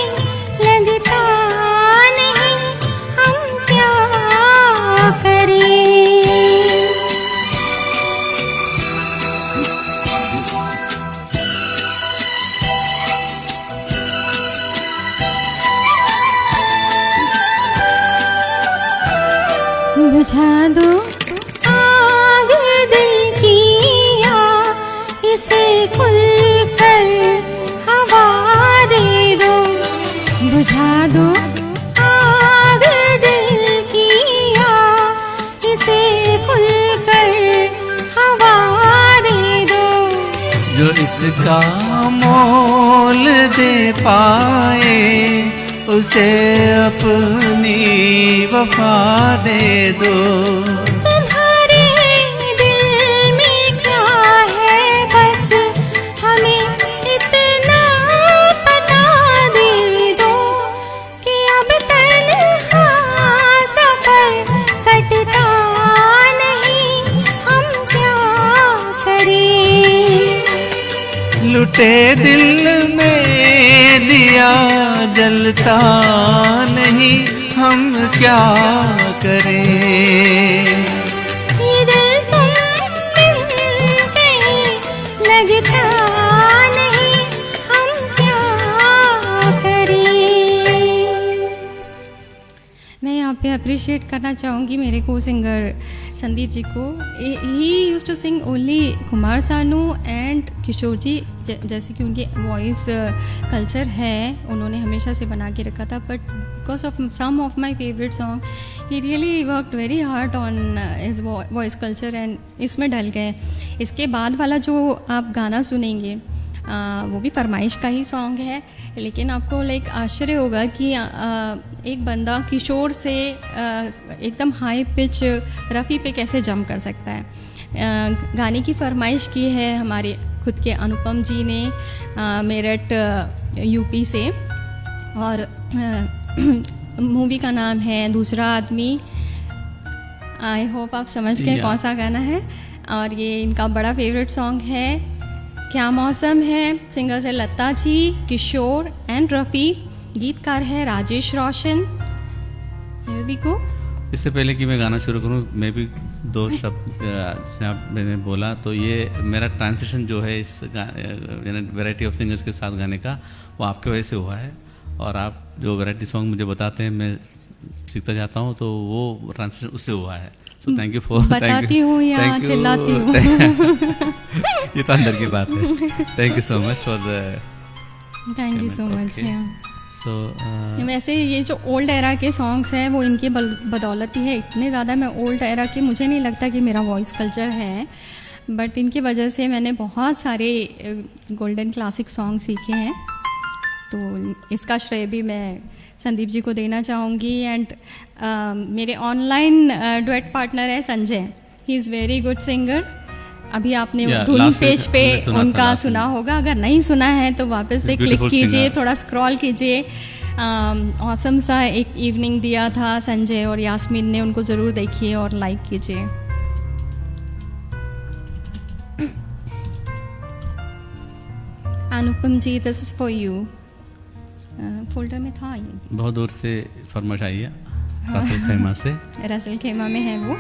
लगता नहीं, हम क्या करें। बुझा दो आग दिल की, या इसे खुल कर हवा दे दो। बुझा दो आग दिल की, या इसे खुल कर हवा दे दो। जो इसका मोल दे पाए उसे अपनी वफा दे दो। तुम्हारे दिल में क्या है बस हमें इतना पता दे दो कि अब तन्हा सफर कटता नहीं, हम क्या करें। लुटे दिल में दिया जलता नहीं, हम क्या करें। ये दिल तुम बिन कहीं लगता नहीं, हम क्या करें। मैं यहाँ पे अप्रिशिएट करना चाहूँगी मेरे को सिंगर संदीप जी को। He used to sing only Kumar Sanu and किशोर जी, जैसे कि उनकी वॉइस कल्चर है उन्होंने हमेशा से बना के रखा था। But because of some of my favourite song he really worked very hard on his voice culture and इसमें ढल गए। इसके बाद वाला जो आप गाना सुनेंगे वो भी फरमाइश का ही सॉन्ग है, लेकिन आपको लाइक आश्चर्य होगा कि एक बंदा किशोर से एकदम हाई पिच रफ़ी पे कैसे जंप कर सकता है। गाने की फरमाइश की है हमारे खुद के अनुपम जी ने मेरठ यूपी से, और मूवी का नाम है दूसरा आदमी। आई होप आप समझ गए कौन सा गाना है, और ये इनका बड़ा फेवरेट सॉन्ग है। क्या मौसम है, सिंगर्स है लता जी, किशोर एंड रफ़ी, गीतकार है राजेश रोशन। को इससे पहले कि मैं गाना शुरू करूं, मैं भी दो शब्द जैसे आप मैंने बोला, तो ये मेरा ट्रांसिशन जो है इस वैरायटी ऑफ सिंगर्स के साथ गाने का, वो आपके वजह से हुआ है। और आप जो वैरायटी सॉन्ग मुझे बताते हैं, मैं सीखता जाता हूँ तो वो ट्रांसलेशन उससे हुआ है। सो थैंक यू फॉर बताती हूँ या चिल्लाती हूँ। ये तो अंदर की बात है। Thank you so much for the thank you so much. So वैसे ये जो ओल्ड एरा के सॉन्ग्स हैं वो इनकी बदौलत ही है। इतने ज़्यादा मैं ओल्ड एरा की मुझे नहीं लगता कि मेरा वॉइस कल्चर है, बट इनकी वजह से मैंने बहुत सारे गोल्डन क्लासिक सॉन्ग सीखे हैं। तो इसका श्रेय भी मैं संदीप जी को देना चाहूँगी। एंड मेरे ऑनलाइन डुएट पार्टनर है Sanjay, he is very good singer. अभी आपने धुन पेज पे उनका सुना होगा, अगर नहीं सुना है तो वापस से क्लिक कीजिए, थोड़ा स्क्रॉल कीजिए। ऑसम सा एक इवनिंग दिया था संजय और यास्मीन ने, उनको ज़रूर देखिए और लाइक कीजिए। Anupam ji, this is for you. Folder में था ये, बहुत दूर से फरमाइश आई है, रसल खेमा से। रसल खेमा में है वो।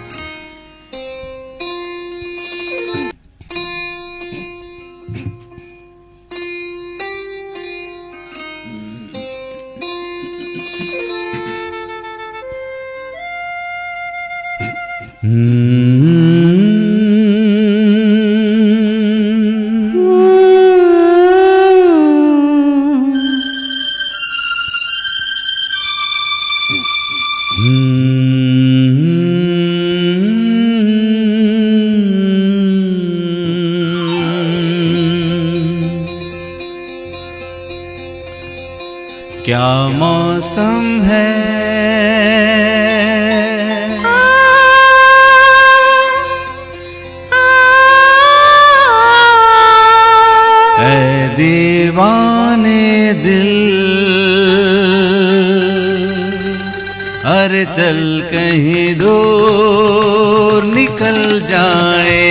क्या मौसम है, ऐ दीवाने दिल, अरे चल कहीं दूर निकल जाए,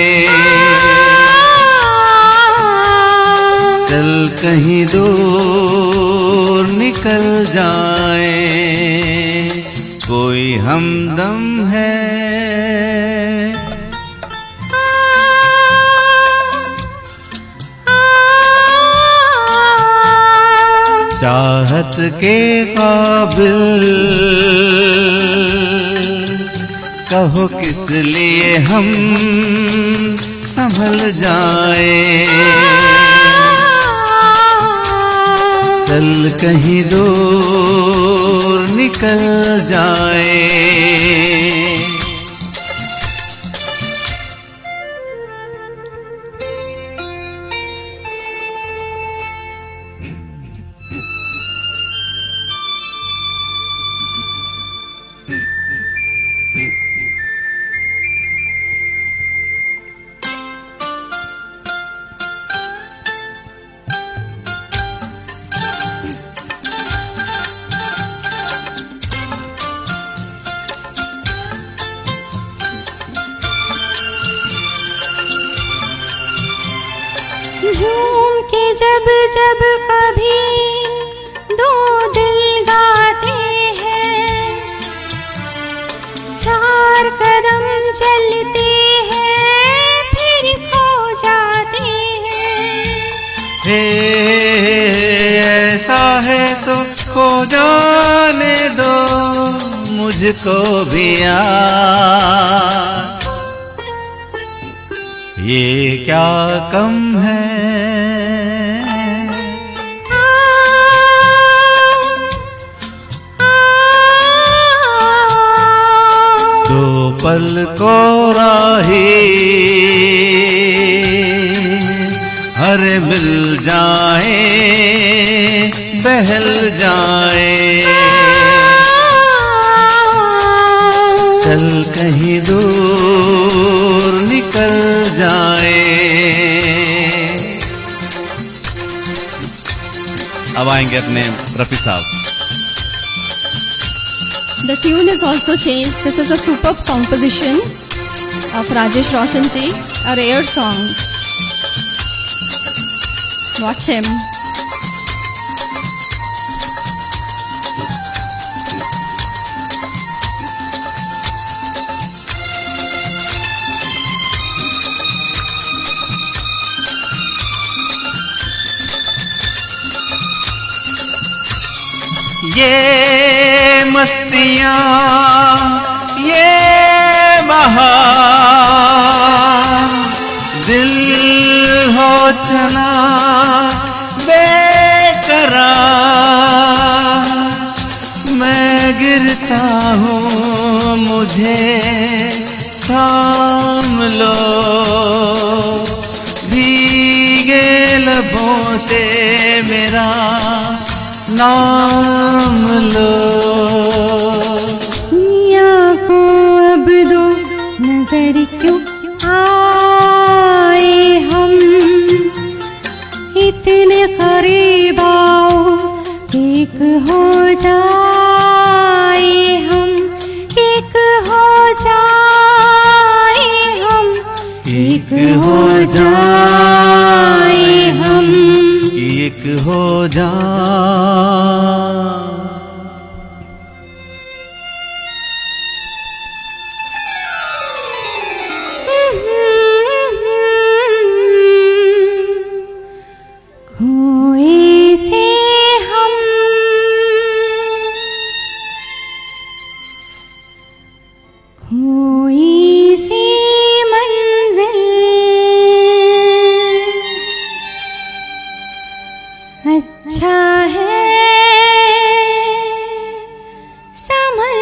चल कहीं दूर निकल जाए, कोई हमदम है, चाहत के काबिल, कहो किस लिए हम संभल जाए, चल कहीं दूर निकल जाए। झूम के जब जब कभी दो दिल गाते हैं, चार कदम चलते हैं फिर खो जाते हैं। हे ऐसा है तो खो जाने दो मुझको भी यार, ये क्या कम है, दो पल को राही हर मिल जाए बहल जाए, चल कहीं दूर निकल जाए। अब आएंगे अपने रफी साहब। The tune is also changed. This is a superb composition of Rajesh Roshan ji, a rare song. Watch him. ये मस्तियाँ ये बहार, दिल हो चला बेकरार, मैं गिरता हूँ मुझे थाम लो, भीगे लबों से मेरा नाम लो। दुनिया को अब दो नजर क्यों आए हम, इतने करीब आओ एक हो जाए हम, एक हो जाए हम, एक हो जाए हम, एक हो जा। खोए से हम खोई सी मंजिल, अच्छा है संभल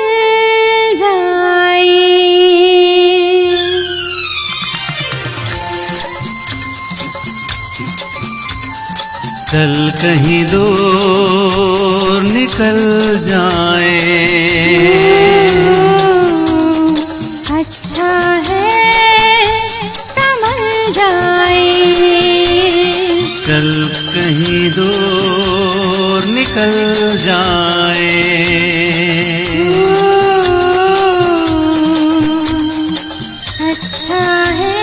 जाए। चल कहीं दूर निकल जाए, अच्छा है संभल जाए। चल कहीं दूर निकल जाए, अच्छा है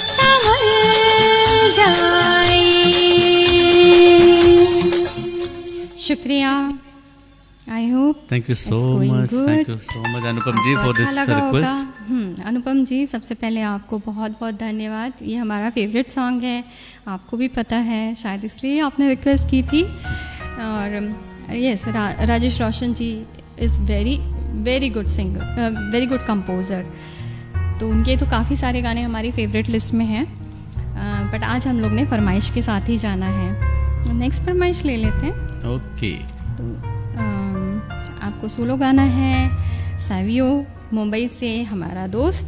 संभल जाए। शुक्रिया। I hope thank you so much, thank you so much Anupam ji for this request. Anupam ji, सबसे पहले आपको बहुत बहुत धन्यवाद। ये हमारा फेवरेट सॉन्ग है, आपको भी पता है, शायद इसलिए आपने रिक्वेस्ट की थी। और yes, Rajesh Roshan ji is very good singer, very good composer. तो उनके तो काफ़ी सारे गाने हमारी फेवरेट लिस्ट में हैं, बट आज हम लोग ने फरमाइश के साथ ही जाना है। नेक्स्ट फरमाइश ले लेते हैं। ओके, तो आपको सोलो गाना है, सैवियो मुंबई से हमारा दोस्त,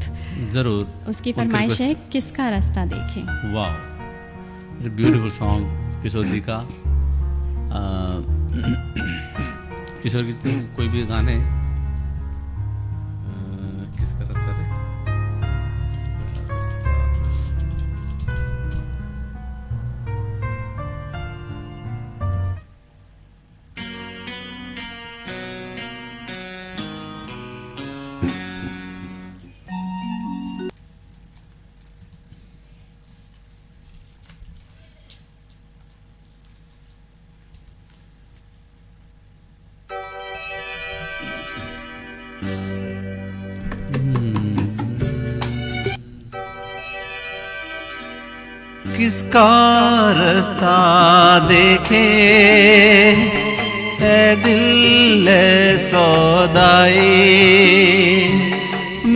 जरूर उसकी फरमाइश है किसका रास्ता देखें। वाह, ब्यूटीफुल सॉन्ग किशोर जी का। किशोर की तो कोई भी गाने किसका रास्ता है? किसका रास्ता देखे है दिल सौदाई,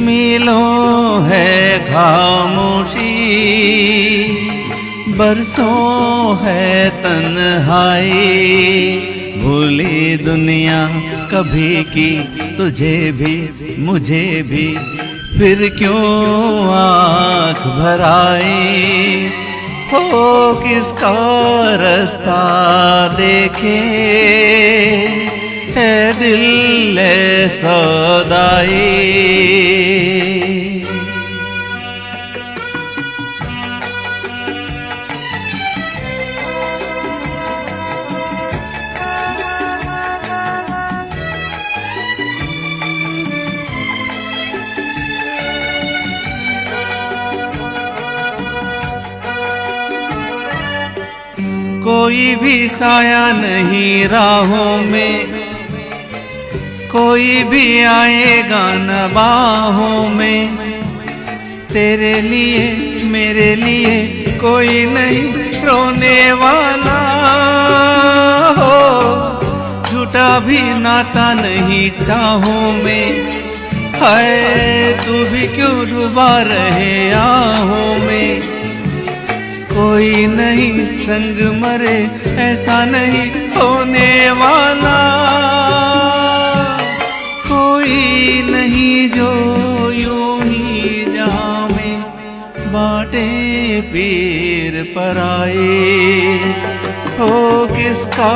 मीलों है खामोशी, बरसों है तन्हाई, भूली दुनिया कभी की तुझे भी मुझे भी, फिर क्यों आँख भराई हो, किसका रास्ता देखे है दिल सौदाई। कोई भी साया नहीं राहों में, कोई भी आएगा न बाहों में, तेरे लिए मेरे लिए कोई नहीं रोने वाला हो। तेरा भी नाता नहीं चाहों में, हाय तू भी क्यों डूबा रहे आहों में। कोई नहीं संग मरे ऐसा नहीं होने वाला, कोई नहीं जो यूं ही जहां में बाटे पीर पर आए। हो किसका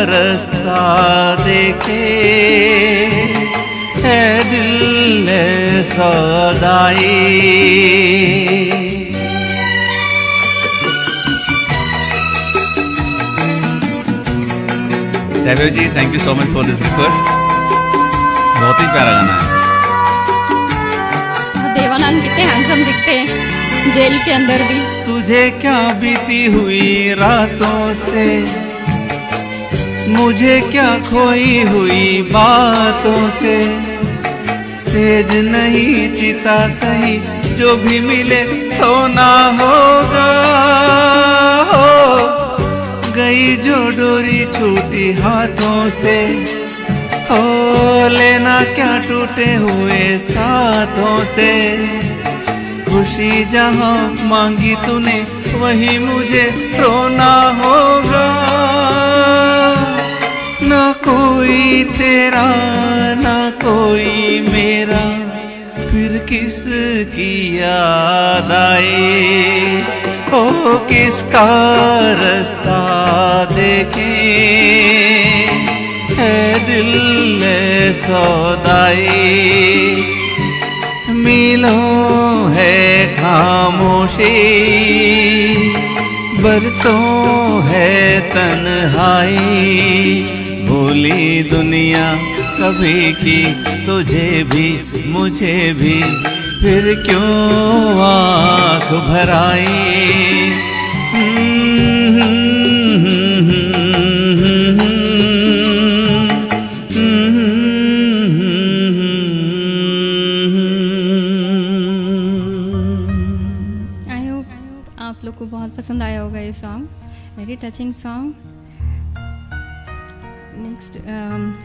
रास्ता देखे है दिल सौदाई। सैवेव ji, thank you so much for this request. बहुत ही प्यारा गाना है। देवानंद कितने हैंडसम दिखते हैं जेल के अंदर भी। तुझे क्या बीती हुई रातों से, मुझे क्या खोई हुई बातों से। सेज नहीं चिता सही जो भी मिले सोना होगा। हो गई जो डोरी छूटी हाथों से, हो लेना क्या टूटे हुए साथों से। खुशी जहां मांगी तूने वही मुझे रोना होगा। ना कोई तेरा ना कोई मेरा, फिर किस की याद आए। ओ किसका रास्ता देखे है दिल सौदाई। मीलों है खामोशी, बरसों है तन्हाई। भूली दुनिया कभी की तुझे भी मुझे भी, फिर क्यों आँख भराई। आप लोग को बहुत पसंद आया होगा ये song, very touching song.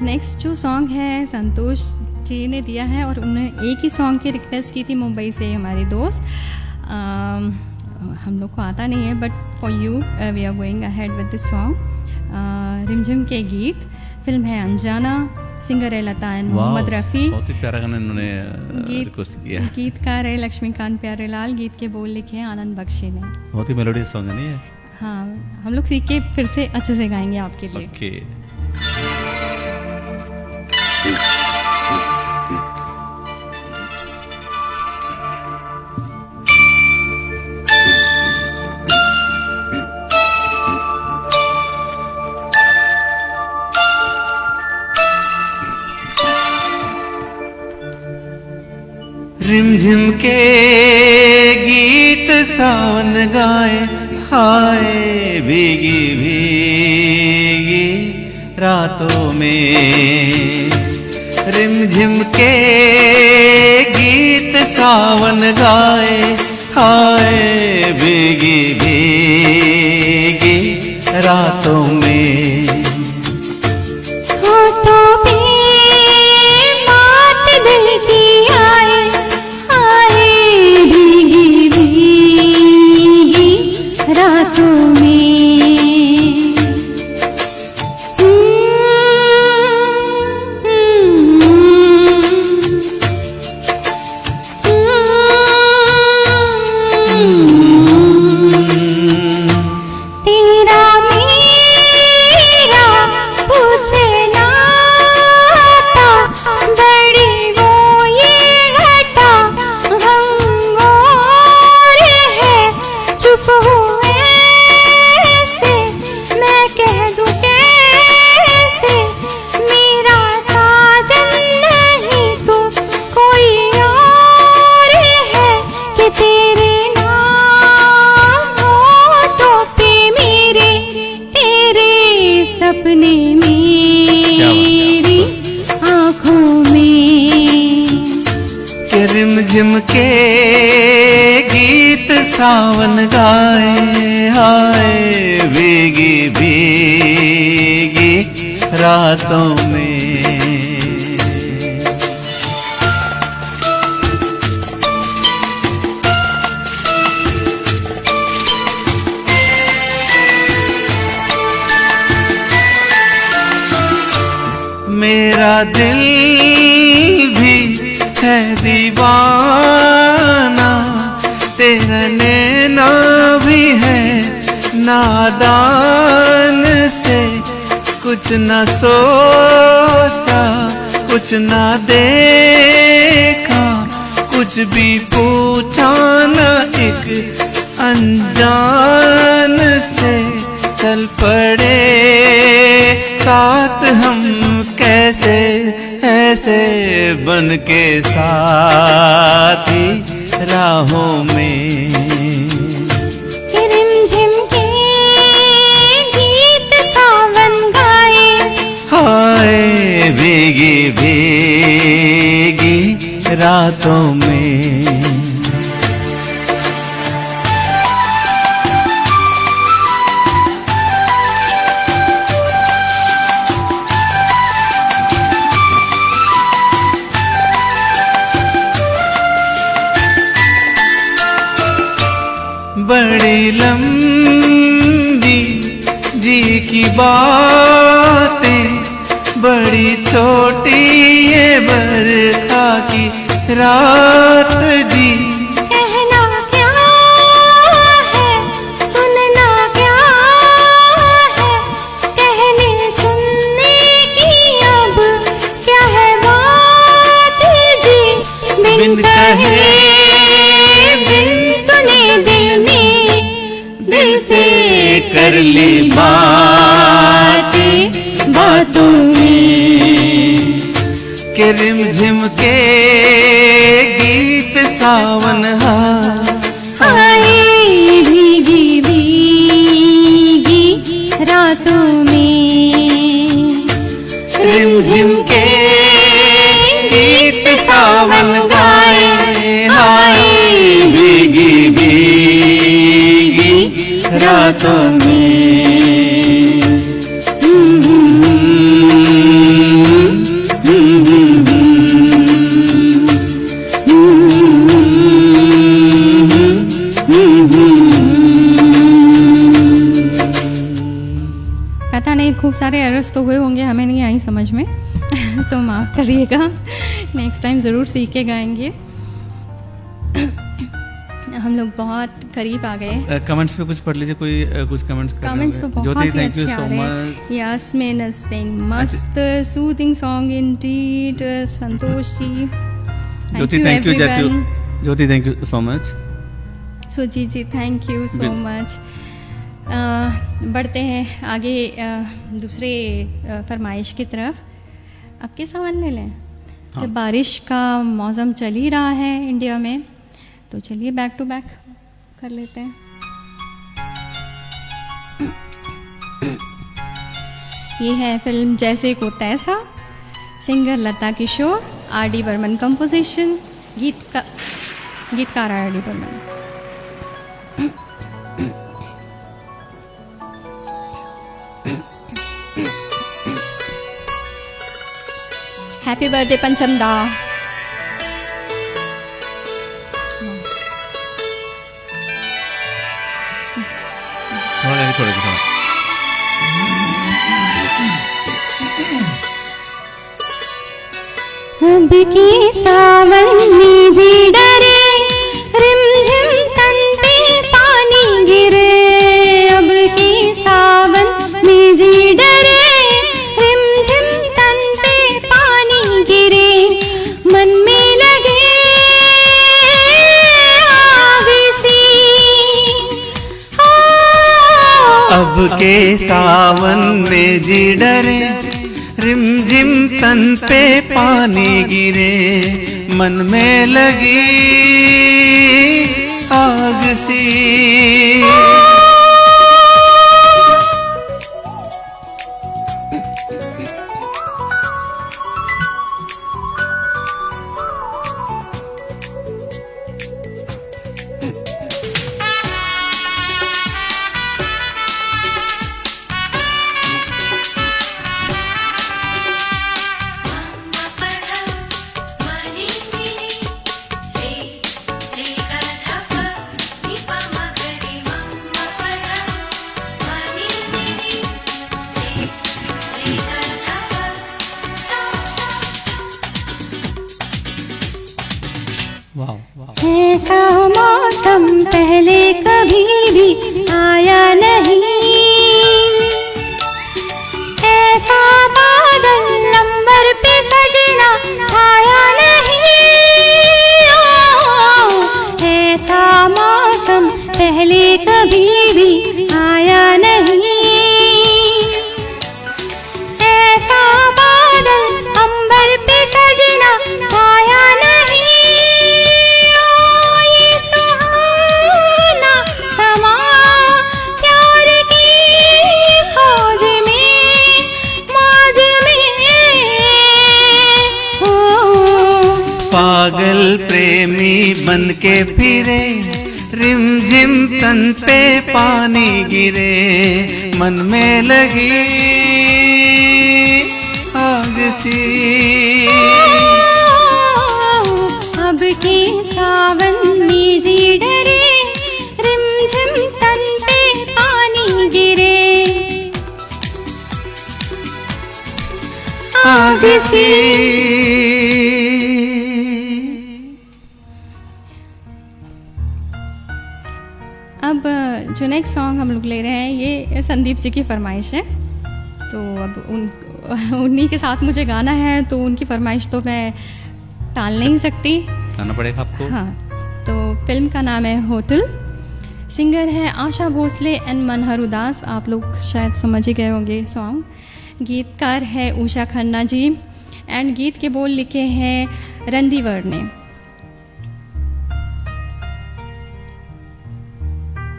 Next जो सॉन्ग है संतोष जी ने दिया है, और उन्होंने एक ही सॉन्ग की रिक्वेस्ट की थी मुंबई से हमारे दोस्त। हम लोग को आता नहीं है, but for you we are going ahead with this song. रिमझिम के गीत, फिल्म है अनजाना, सिंगर है लता एंड मोहम्मद रफ़ी। बहुत ही प्यारा गाना इन्होंने रिक्वेस्ट किया। गीतकार है लक्ष्मीकांत प्यारेलाल, गीत के बोल लिखे हैं आनंद बख्शी ने। बहुत ही मेलोडियस सॉन्ग है नहीं है? हाँ, हम लोग सीख के फिर से अच्छे से गाएंगे आपके लिए। ओके। रिमझिम के गीत सावन गाए, हाय भीगी भीगी रातों में। रिमझिम के गीत सावन गाए, हाय भीगी भीगी रातों में। होठों पे बात दिल की आए, आए भीगी भीगी रातों में। तेरा मेरा पूछना था, बड़ी वो ये घटा गंगोर है। चुप हुए से मैं कह दूं कैसे, मेरा साजन नहीं तो कोई और है। कि तेरे नाम होठों पे मेरे, तेरे सपने मेरी आँखों में। के रिमझिम के गीत सावन गाए, हाय भीगी भीगी रातों में। मेरा दिल भी है दीवाना, तेरा नैना भी है नादान से। कुछ न सोचा कुछ न देखा, कुछ भी पूछा न एक अनजान से। चल पड़े साथ हम कैसे ऐसे बन के साथी राहों में। रिमझिम के गीत सावन गाए, हाय भीगी भीगी रातों में। बड़ी लंबी जी की बातें, बड़ी छोटी ये बरखा की रात जी। कहना क्या है सुनना क्या है, कहने सुनने की अब क्या है बात जी। बिन कहे बिन सुने दिल ने दिल से कर ली बातें बातों में। के रिमझिम के गीत सावन आए भीगी भीगी रातों में। रिमझिम के गीत सावन गाए, हाय भीगी भीगी रातों में। पता नहीं खूब सारे एरर्स तो हुए होंगे, हमें नहीं आई समझ में तो माफ़ करिएगा, नेक्स्ट टाइम ज़रूर सीख के गाएंगे। हम लोग बहुत करीब आ गए। कमेंट्स पे कुछ पढ़ लीजिए, कोई कुछ कमेंट्स कर रहे कमेंट्स तो होंगे। बहुत ज्योति ही थैंक यू अच्छे सो आ रहे मच। हैं। यास्मीन सिंह मस्त soothing song indeed. Santosh ji Jyoti thank you Jyoti thank you so much. Sujeet ji thank you so much. बढ़ते हैं आगे दूसरे फरमाइश की तरफ। आपके सवाल ले लें। जब बारिश का मौसम चल ही रहा है इंडिया में, तो चलिए बैक टू बैक कर लेते हैं। ये है फिल्म जैसे को तैसा, सिंगर लता किशोर, आर.डी. बर्मन कंपोजिशन, गीतकार आर.डी. बर्मन। हैप्पी बर्थडे पंचम दा। थोड़ा छोड़ेगी थोड़ा। अब की सावन में जी डरे, रिमझिम तन पे पानी गिरे। अब की सावन में जी डरे, रिमझिम तन पे पानी गिरे। मन में लगे आग सी, अब के सावन में जी डरे, रिमझिम तन पे पानी गिरे। मन में लगी आग सी। पागल प्रेमी बन के फिरे, रिमझिम तन पे पानी गिरे, मन में लगी आग सी। अब के सावन में जी डरे, रिमझिम तन पे पानी गिरे, आग सी। अब जो नेक्स्ट सॉन्ग हम लोग ले रहे हैं ये संदीप जी की फरमाइश है, तो अब उन्हीं के साथ मुझे गाना है, तो उनकी फरमाइश तो मैं टाल नहीं सकती, गाना पड़ेगा आपको। हाँ, तो फिल्म का नाम है होटल, सिंगर है आशा भोसले एंड मनहर उदास, आप लोग शायद समझ ही गए होंगे सॉन्ग। गीतकार है उषा खन्ना जी एंड गीत के बोल लिखे हैं रणदीवर ने।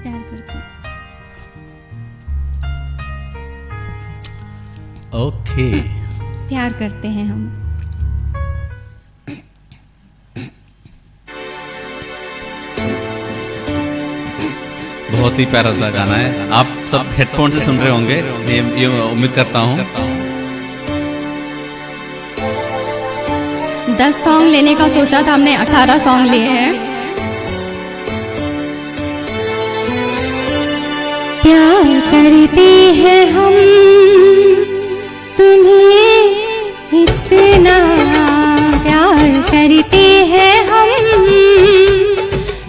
प्यार करती ओके, प्यार करते हैं हम। बहुत ही प्यारा सा गाना है, आप सब हेडफोन से सुन रहे होंगे, ये उम्मीद करता हूँ। 10 सॉन्ग लेने का सोचा था हमने, 18 सॉन्ग लिए हैं। प्यार करते हैं हम तुम्हें इतना, प्यार करते हैं हम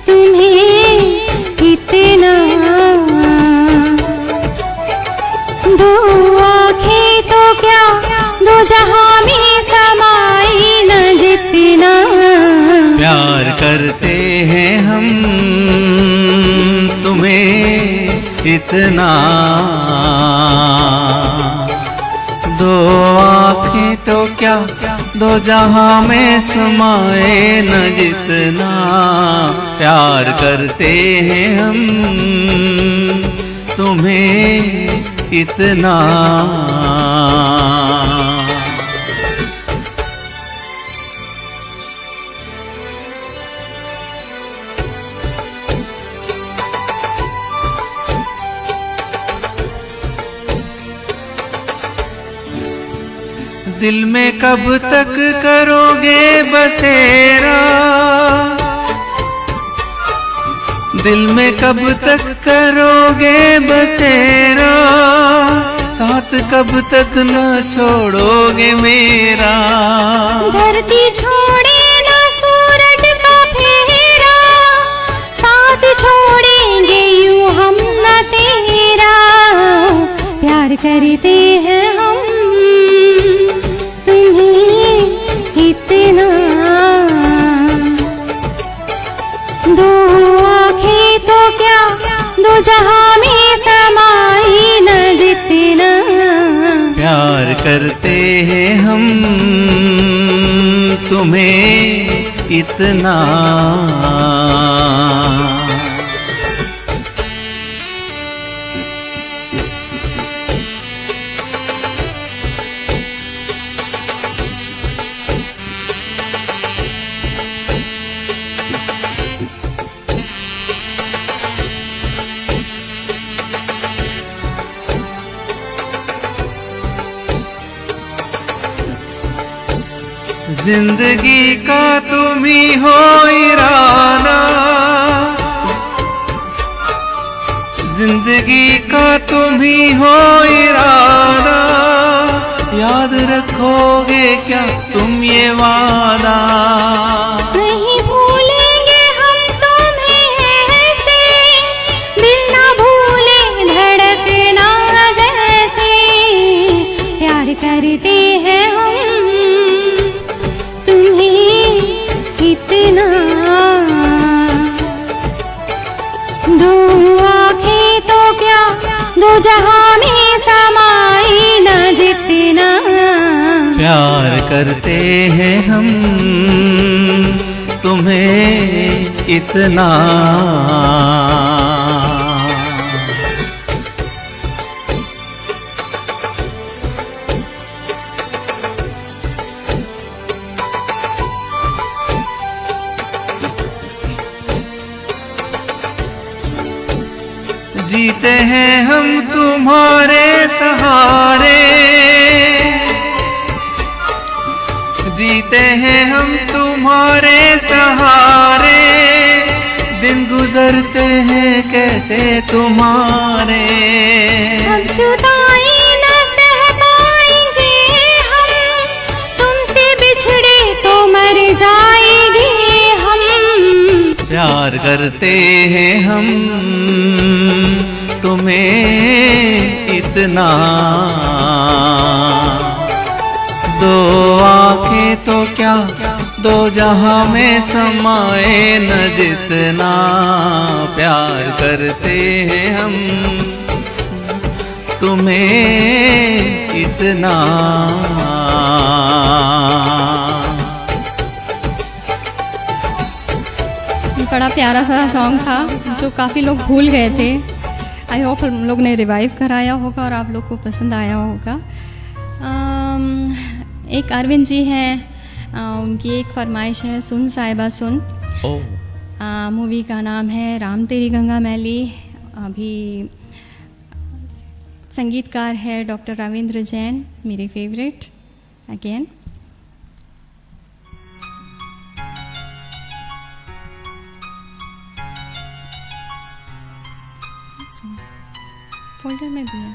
तुम्हें इतना, दो आँखें तो क्या दो जहां में समाई न जितना, प्यार करते हैं हम तुम्हें इतना, दो आँखें तो क्या दो जहां में समाए न जितना, प्यार करते हैं हम तुम्हें इतना। दिल में कब तक करोगे बसेरा, दिल में कब तक करोगे बसेरा, साथ कब तक न छोड़ोगे मेरा, धरती छोड़े ना सूरज का फेरा, साथ छोड़ेंगे यूं हम न तेरा, प्यार करते हैं हम तुम्हें इतना, दो आँखें तो क्या दो जहां में समाई न जितना, प्यार करते हैं हम तुम्हें इतना। जिंदगी का तुम ही हो इरादा, जिंदगी का तुम ही हो इरादा, याद रखोगे क्या तुम ये वादा, नहीं भूलेंगे हम तुम्हें ऐसे, दिल ना भूले धड़कना जैसे, प्यार करते हैं हम इतना, दो आँखें तो क्या दो जहां में समाई न जितना, प्यार करते हैं हम तुम्हें इतना। जीते हैं हम तुम्हारे सहारे, जीते हैं हम तुम्हारे सहारे, दिन गुजरते हैं कैसे तुम्हारे। अब जुदाई न सह पाएंगे हम, तुमसे बिछड़े तो मर जाएंगे हम। प्यार करते हैं हम तुम्हें इतना, दो आंखें तो क्या दो जहां में समाए न जितना। प्यार करते हैं हम तुम्हें इतना। ये बड़ा प्यारा सा सॉन्ग था जो काफ़ी लोग भूल गए थे। आई होप हम लोग ने रिवाइव कराया होगा और आप लोग को पसंद आया होगा। एक अरविंद जी हैं, उनकी एक फरमाइश है सुन साहिबा सुन। मूवी का नाम है राम तेरी गंगा मैली। अभी संगीतकार है डॉक्टर रविंद्र जैन, मेरे फेवरेट अगेन। फोल्डर में भी है।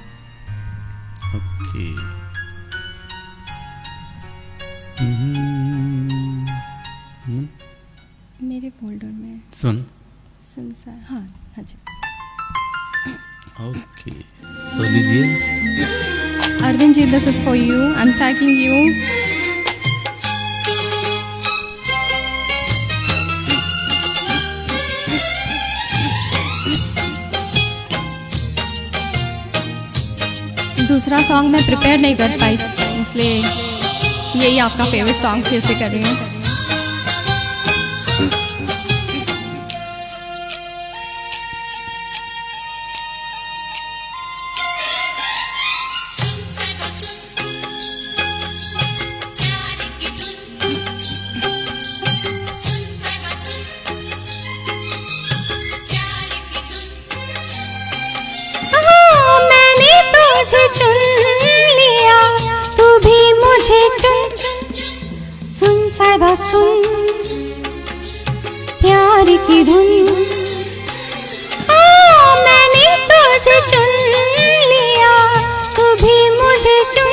ओके। मेरे फोल्डर में सुन सर। हाँ हाँ जी। ओके, तो लीजिए। Arvind ji, this is for you. I am thanking you. दूसरा सॉन्ग मैं प्रिपेयर नहीं कर पाई, इसलिए यही आपका फेवरेट सॉन्ग फिर से कर रही हूँ। चुन लिया तू भी मुझे चुन, सुन साहिबा सुन प्यार की धुन। मैंने तुझे चुन लिया तू भी मुझे चुन,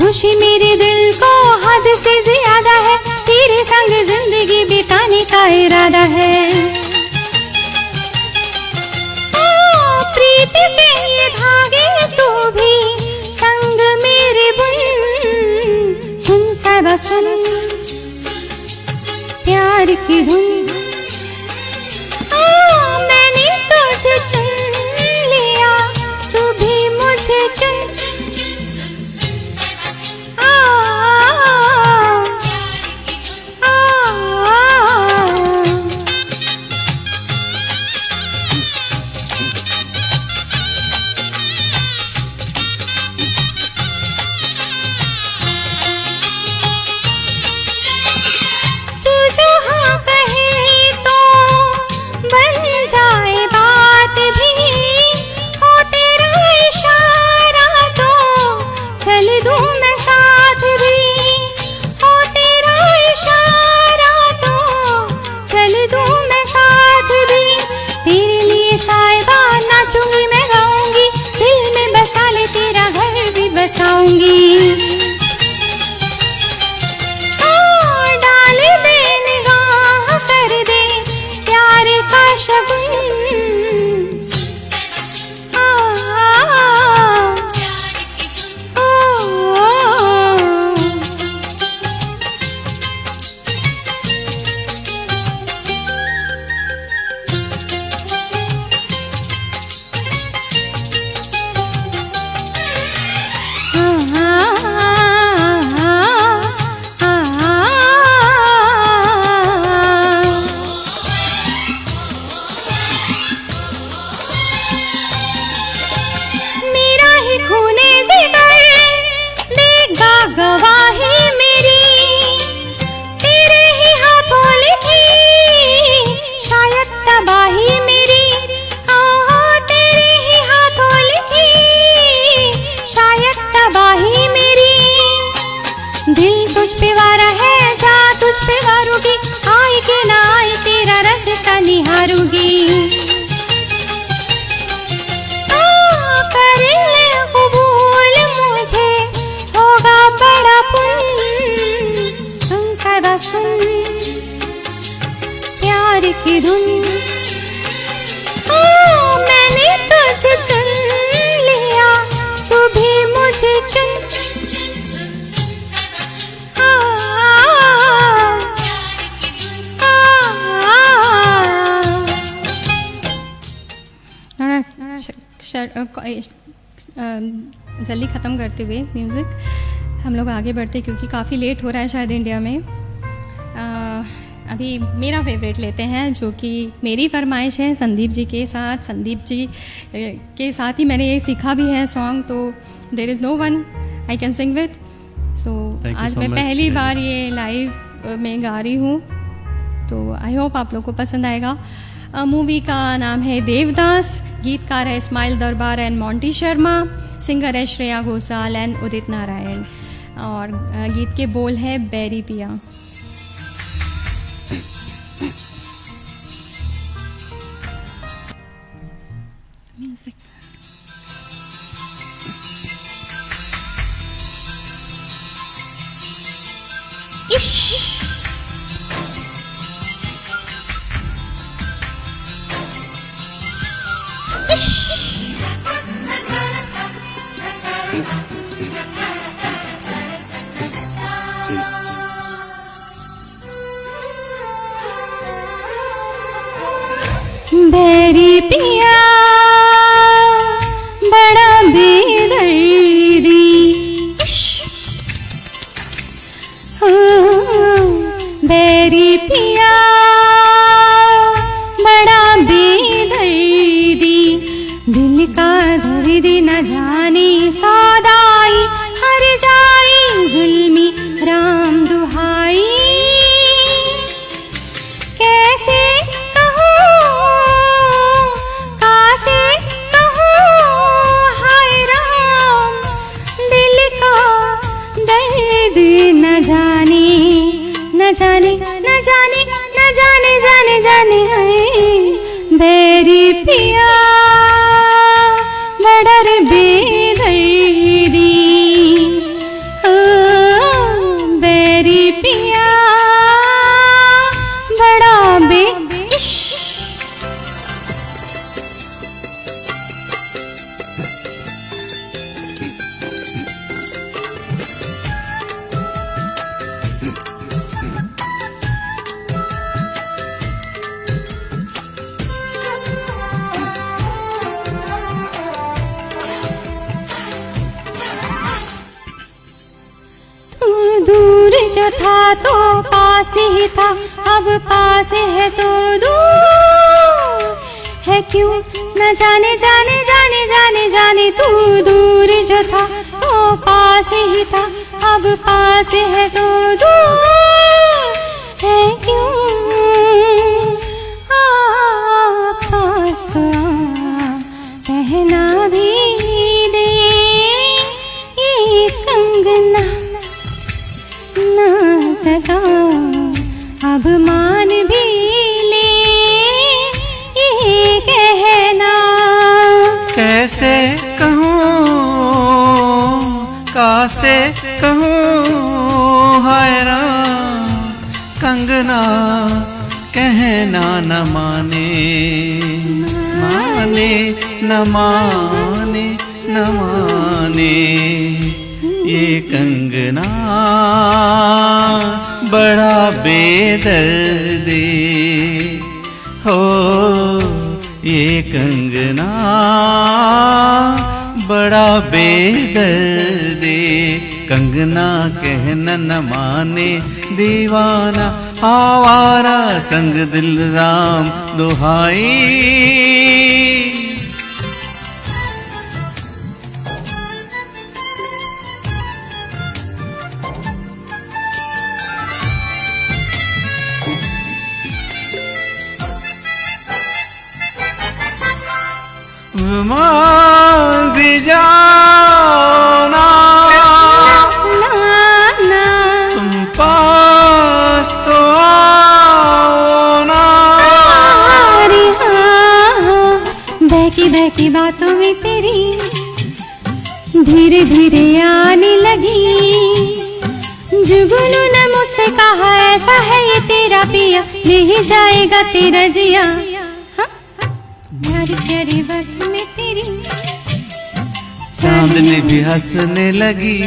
खुशी मेरे दिल को हद से ज्यादा है, तेरे संग जिंदगी बिताने का इरादा है। प्रीत के ये धागे तू भी संग मेरे बुन, सुन साहिबा सुन प्यार की धुन। मैंने तुझे चुन लिया तू भी मुझे चुन, बसाऊंगी। थोड़ा जल्दी ख़त्म करते हुए म्यूज़िक हम लोग आगे बढ़ते, क्योंकि काफ़ी लेट हो रहा है शायद इंडिया में। अभी मेरा फेवरेट लेते हैं, जो कि मेरी फरमाइश है संदीप जी के साथ। संदीप जी के साथ ही मैंने ये सीखा भी है सॉन्ग, तो there is no one I can sing with. So आज मैं पहली बार ये लाइव में गा रही हूँ, तो आई होप आप लोग को पसंद आएगा। मूवी का नाम है देवदास, गीतकार है इस्माइल दरबार एंड मोंटी शर्मा, सिंगर है श्रेया घोषाल एंड उदित नारायण, और गीत के बोल है बैरी पिया। म्यूजिक बैरी पिया बड़ा बेदर्दी, बैरी पिया बड़ा बेदर्दी, दिल का दर्द न जाने सौदाई, हर जाई जुल्मी राम दुहाई। कैसे जाने है बैरी पिया बड़ा बेदर्दी, बैरी पिया बड़ा दूर जो था तो पास ही था, अब पास है तो दूर है क्यों न जाने जाने जाने जाने जाने। तू दूर जो था तो पास ही था, अब पास है तो दूर है क्यों। पास तो कहना भी दे ये कंगना ना सका, अब मान भी ले ये कहना। कैसे कहूँ कासे कहूँ हाय राम, कंगना कहना न माने, माने न माने न माने। ये कंगना बड़ा बेदर्दी हो, ये कंगना बड़ा बेदर्दी। कंगना कहना न माने दीवाना, आवारा संग दिल राम दुहाई। मान भी जाना तुम पास तो आओ ना। बहकी बहकी बातों में तेरी धीरे धीरे आने लगी जुगनू ने मुझसे कहा ऐसा है ये तेरा पिया, ले ही जाएगा तेरा जिया। प्यारी प्यारी बात में तेरी चांदनी भी हंसने लगी,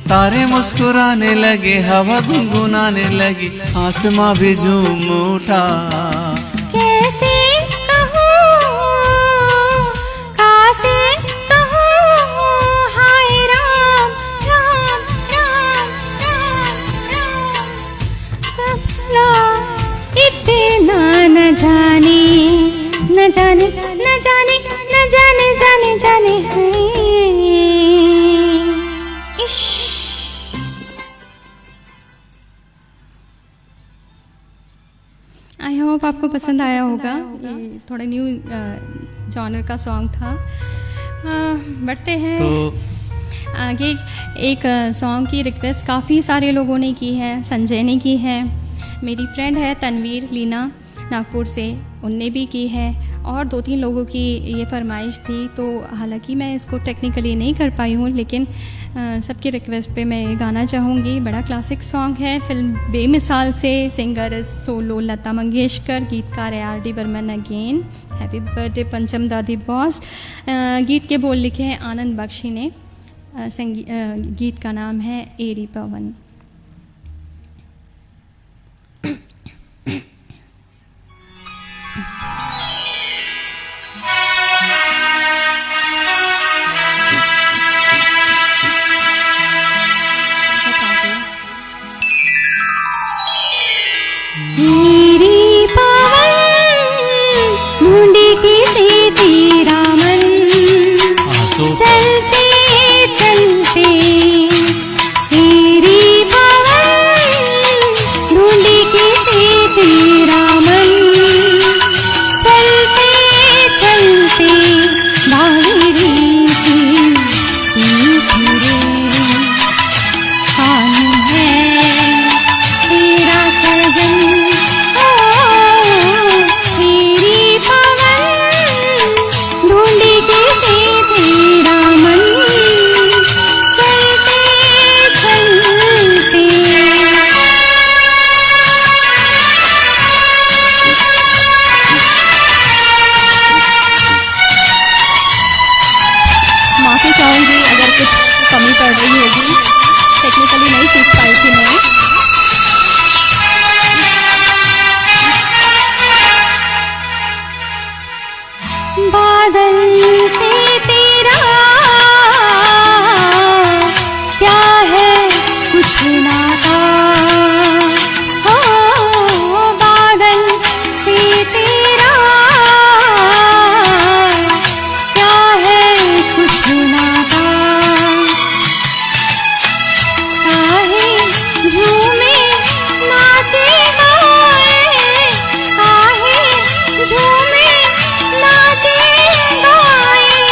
तारे मुस्कुराने लगे, हवा गुनगुनाने लगी, आसमां भी झूम उठा। कैसे कहूँ न जाने न जाने न जाने जाने जाने है इश्क। आई होप आपको पसंद आया होगा। ये थोड़ा न्यू जॉनर का सॉन्ग था। बढ़ते हैं तो आगे। एक सॉन्ग की रिक्वेस्ट काफ़ी सारे लोगों ने की है। संजय ने की है, मेरी फ्रेंड है तनवीर लीना नागपुर से, उनने भी की है, और 2-3 लोगों की ये फरमाइश थी। तो हालांकि मैं इसको टेक्निकली नहीं कर पाई हूँ, लेकिन सबकी रिक्वेस्ट पे मैं ये गाना चाहूँगी। बड़ा क्लासिक सॉन्ग है, फिल्म बेमिसाल से। Singer is solo Lata Mangeshkar, गीतकार है R D Burman again. Happy birthday Pancham दादी बॉस। गीत के बोल लिखे हैं आनंद बख्शी ने। गीत का नाम है एरी पवन। मेरी पवन ढूंढे किसे तेरा मन, चलते चलते मेरी पवन ढूंढे किसे तेरा मन, चलते चलते बाहरी फिरे कौन है तेरा सजन। मेरी पवन ढूंढे किसे तेरा मन, चलते चलते। माफ़ी चाहूँगी अगर कुछ कमी पड़ रही होगी, टेक्निकली नहीं सीख पाई थी मैं। बादल से तेरा क्या है कुछ नाता, हो बादल से तेरा क्या है कुछ नाता। काहे झूमे नाचे गाए, काहे झूमे नाचे गाए,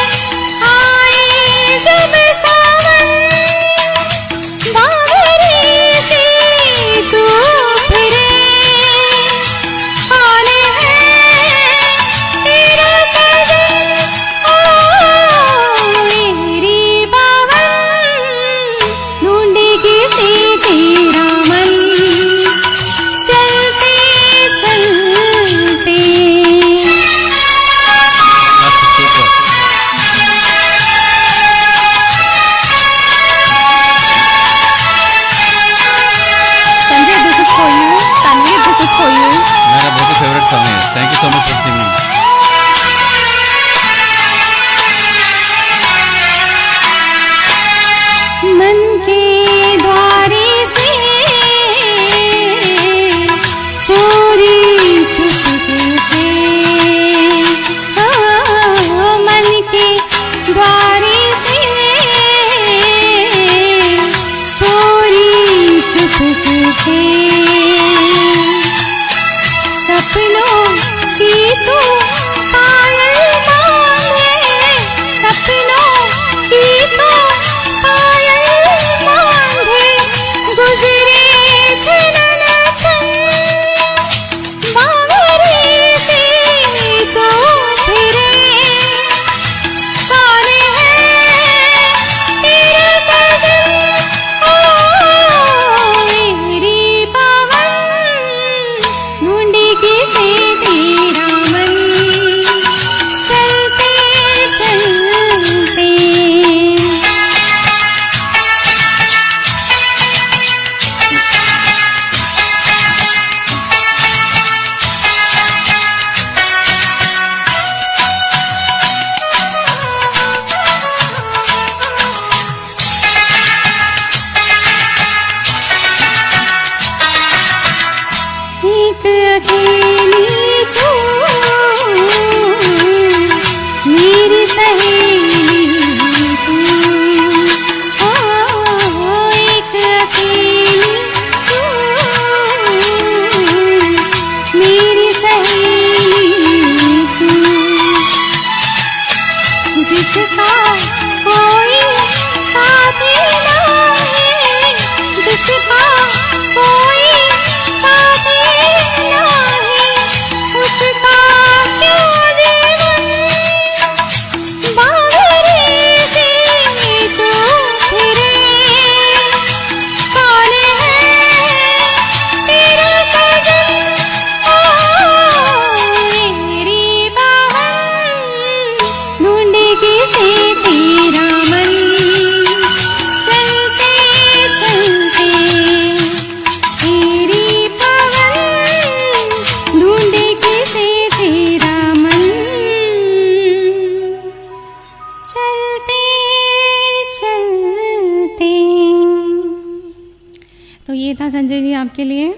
संजय जी आपके लिए।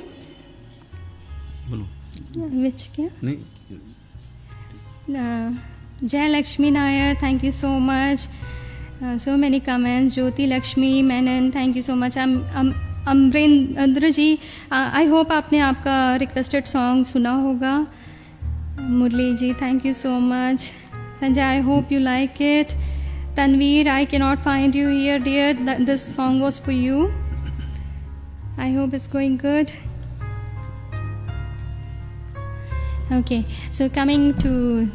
बोलो विच क्या? नहीं Jai Lakshmi Nair, thank you so much. So many comments. Jyoti Lakshmi Menon, thank you so much. Amarendra ji, I hope आपने आपका रिक्वेस्टेड सॉन्ग सुना होगा। Murali ji, thank you so much. Sanjay, I hope you like it. Tanveer, I can not find you here dear, this song was for you. I hope it's going good. Okay, so coming to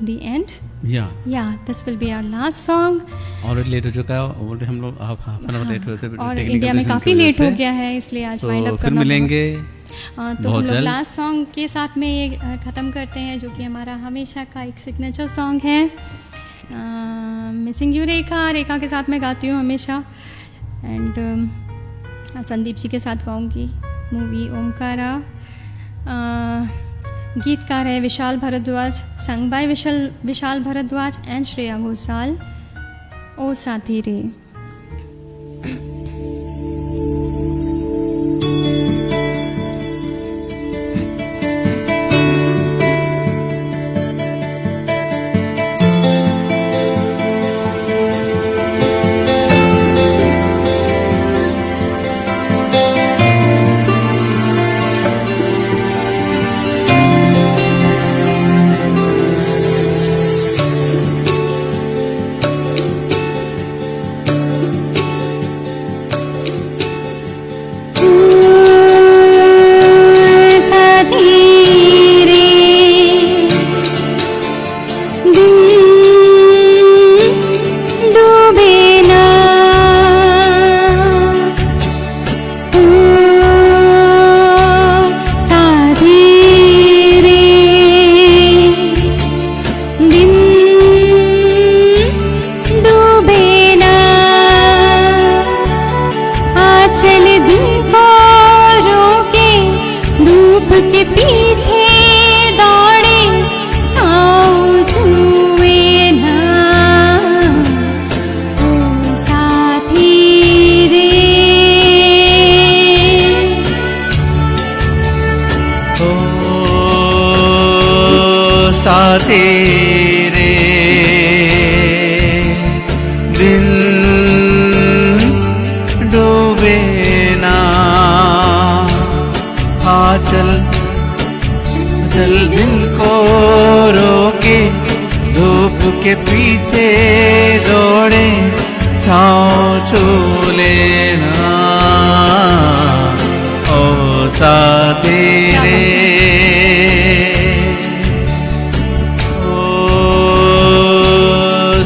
the end. Yeah, this will be our last song. और लेट हो चुका है, ऑलरेडी हम लोग हाफ एन आवर लेट हुए थे और technical इंडिया में reason काफ़ी की वजह लेट हो से। गया है, इसलिए आज So, वाइंड अप फिर करना मिलेंगे तो हम बहुत लोग जल्द। लास्ट सॉन्ग के साथ में ये ख़त्म करते हैं, जो कि हमारा हमेशा का एक सिग्नेचर सॉन्ग है। मिसिंग यू रेखा के साथ मैं गाती हूँ हमेशा। एंड संदीप जी के साथ गाऊंगी। मूवी ओमकारा। गीतकार है Vishal Bhardwaj, sung by Vishal Bhardwaj and Shreya Ghoshal. ओ साथी रे। तेरे दिन डूबे ना, हाँ चल चल दिन को रोके, धूप के पीछे दौड़े, छाँव छू लेना ओ साथी रे।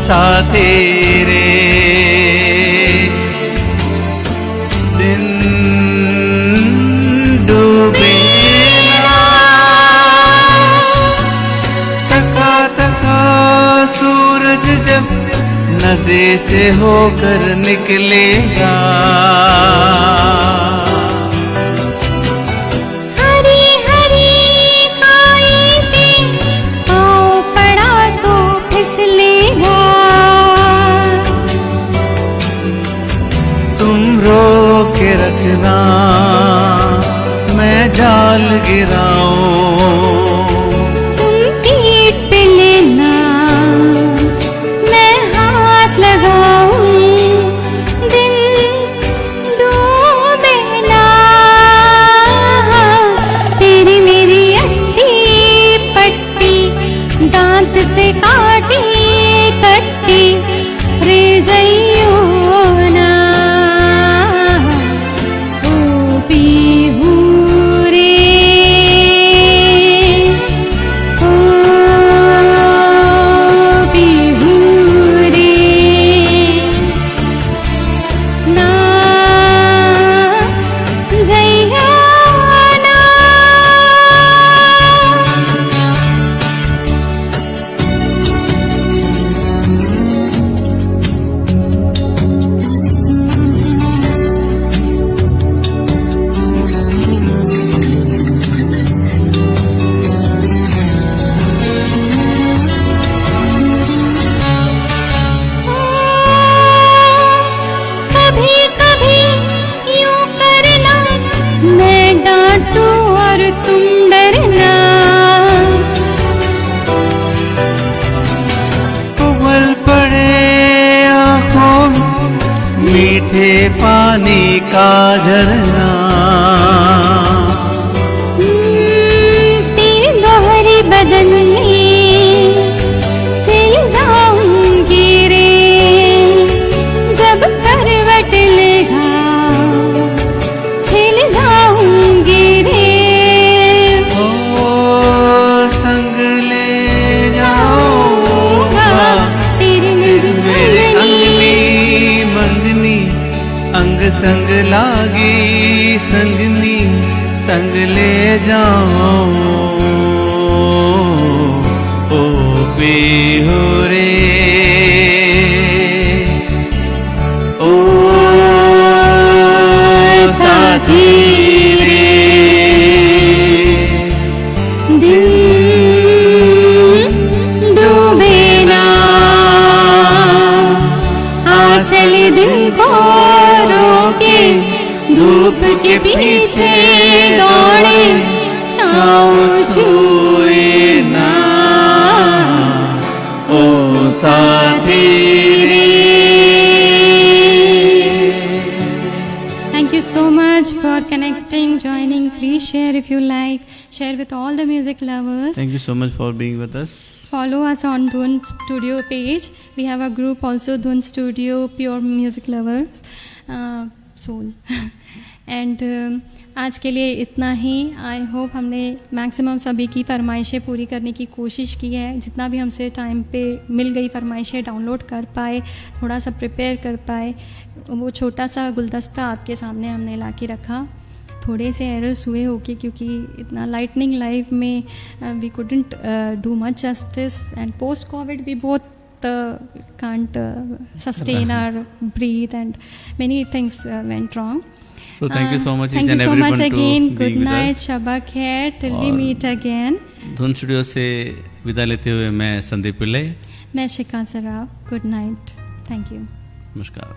साथी रे दिन डूबे ना, तका तका सूरज जब नदी से होकर निकलेगा, के रखना मैं जाल गिराऊं, तुम पीठ पे लेना मैं हाथ लगाऊं, दिन डूबे मीठे पानी का झरना। तेरे गहरे बदन में सिल जाऊंगी रे, जब करवट लेगा छिल जाऊंगी रे। ओ संग ले जाऊंगा तेरे मेरे अंगनी मंगनी, अंग संग लागी संगनी, संग ले जाओ ओ बेहो रे। ओ साथी रे, दिल डूबे ना, आंचल दिल को रोके, धूप के पीछे दौड़े, छाँव छुए ना ओ साथी रे। Thank you so much for connecting, joining. Please share if you like. Share with all the music lovers. Thank you so much for being with us. Follow us on Dhun Studio page. We have a group also, Dhun Studio Pure Music Lovers. Soon. And आज के लिए इतना ही। आई होप हमने मैक्सिमम सभी की फरमाइशें पूरी करने की कोशिश की है। जितना भी हमसे टाइम पे मिल गई फरमाइशें डाउनलोड कर पाए, थोड़ा सा प्रिपेयर कर पाए। वो छोटा सा गुलदस्ता आपके सामने हमने ला के रखा। थोड़े से एरर्स हुए होके, क्योंकि इतना लाइटनिंग लाइव में we couldn't do much justice, and post covid we both can't sustain our breathe, and many things went wrong. So thank you so much, Thank each you and so everyone much to again. being Good with night. us. Shabba khair till we और meet again. धुन स्टूडियो से विदा लेते हुए मैं संदीप पिल्ले। मैं शिखा Saraf. Good night. Thank you. नमस्कार।